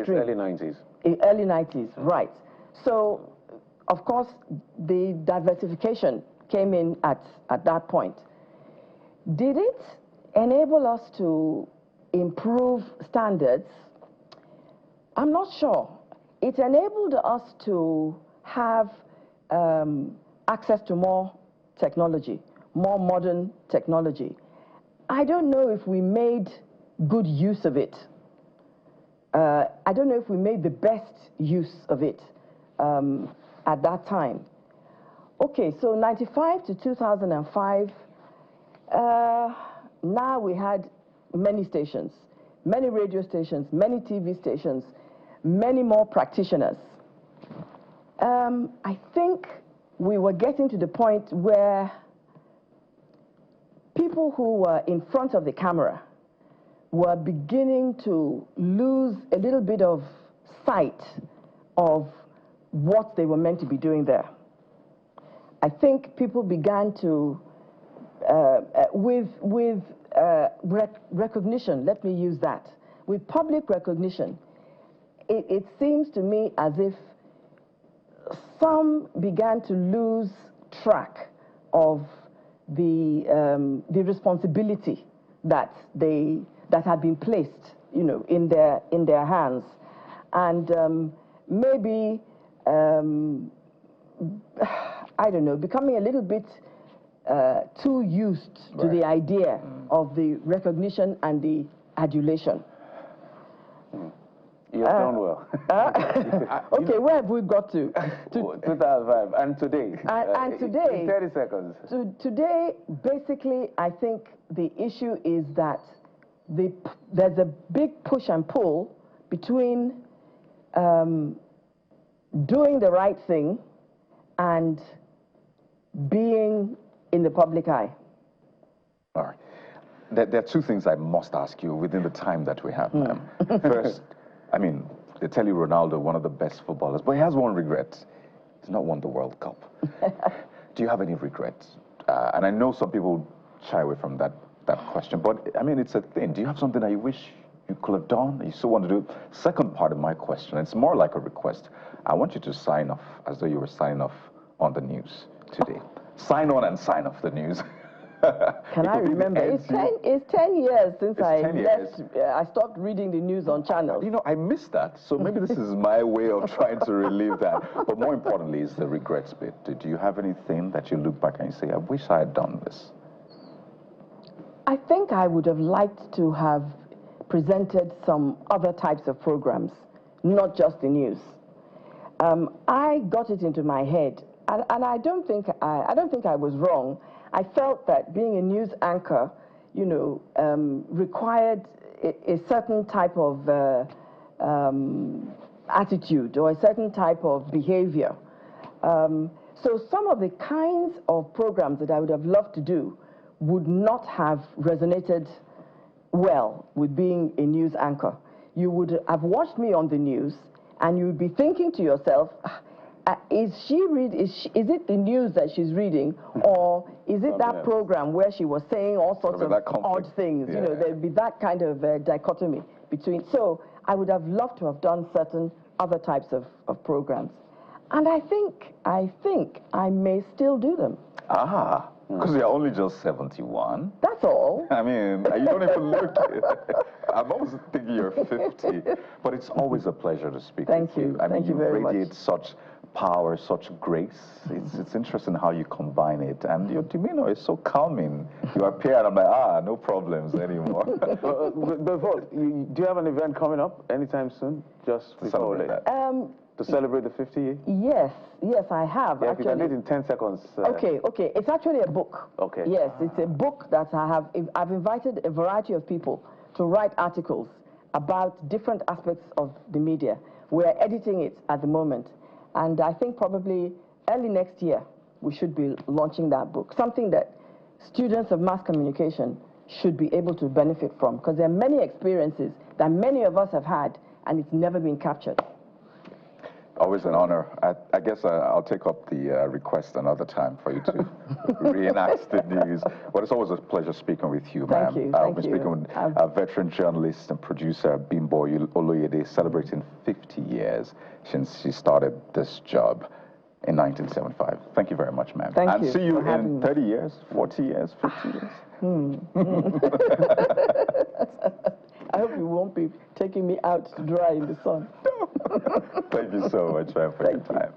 stream.
Early 90s.
Early 90s, right. So, of course, the diversification came in at that point. Did it enable us to improve standards? I'm not sure. It enabled us to have access to more technology, more modern technology. I don't know if we made good use of it. I don't know if we made the best use of it at that time. Okay, so 95 to 2005, now we had many stations, many radio stations, many TV stations, many more practitioners. I think we were getting to the point where people who were in front of the camera were beginning to lose a little bit of sight of what they were meant to be doing there. I think people began to, with recognition, let me use that, with public recognition, it seems to me as if some began to lose track of the responsibility that had been placed, you know, in their hands, and maybe I don't know, becoming a little bit too used to the idea of the recognition and the adulation.
You've done well.
Okay, where have we got to?
2005, and today?
And today,
in 30 seconds.
Today, basically, I think the issue is that there's a big push and pull between doing the right thing and being in the public eye.
All right. There are two things I must ask you within the time that we have, ma'am. First, I mean, they tell you Ronaldo, one of the best footballers, but he has one regret. He's not won the World Cup. Do you have any regrets? And I know some people shy away from that question, but I mean, it's a thing. Do you have something that you wish you could have done, that you still want to do? Second part of my question, it's more like a request. I want you to sign off as though you were signing off on the news today. Sign on and sign off the news.
Can I remember? It's 10 years since I stopped reading the news on channels.
You know, I missed that, so maybe this is my way of trying to relieve that. But more importantly is the regrets bit. Do you have anything that you look back and you say, I wish I had done this?
I think I would have liked to have presented some other types of programs, not just the news. I got it into my head, and I don't think I was wrong. I felt that being a news anchor, you know, required a certain type of attitude or a certain type of behavior. So some of the kinds of programs that I would have loved to do would not have resonated well with being a news anchor. You would have watched me on the news, and you would be thinking to yourself, Is it the news that she's reading, or is it that program where she was saying all sorts of odd things?
Yeah.
You know, there'd be that kind of dichotomy between. So I would have loved to have done certain other types of programs. And I think I may still do them.
Ah, because you're only just 71.
That's all.
I mean, you don't even look it. I'm always thinking you're 50. But it's always a pleasure to speak with you. I mean,
Thank you very much.
You radiate such power, such grace. It's interesting how you combine it. And your demeanor is so calming. You appear and I'm like, no problems anymore.
Before, do you have an event coming up anytime soon? Just
to celebrate that.
To celebrate the 50 year?
Yes, I have.
Yeah,
actually.
if you can do it in 10 seconds.
Okay. It's actually a book.
Okay.
Yes, it's a book that I've invited a variety of people to write articles about different aspects of the media. We're editing it at the moment. And I think probably early next year, we should be launching that book. Something that students of mass communication should be able to benefit from, because there are many experiences that many of us have had, and it's never been captured.
Always an honor. I guess I'll take up the request another time for you to reenact the news. But it's always a pleasure speaking with you, ma'am.
Thank you.
I've been speaking with a veteran journalist and producer, Bimbo Oloyede, celebrating 50 years since she started this job in 1975. Thank you very much, ma'am.
Thank you.
And see you in 30 years, 40 years, 50 years.
I hope you won't be taking me out to dry in the sun.
Thank you so much, man, for your time.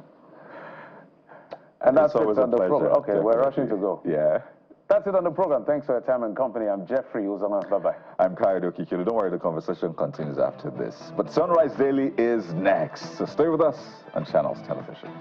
And that's
always
it on
a
the program. Okay, we're rushing to go.
Yeah.
That's it on the program. Thanks for your time and company. I'm Jeffrey Uzama. Bye-bye.
I'm Kayode Okikilo. Don't worry, the conversation continues after this. But Sunrise Daily is next. So stay with us on Channels Television.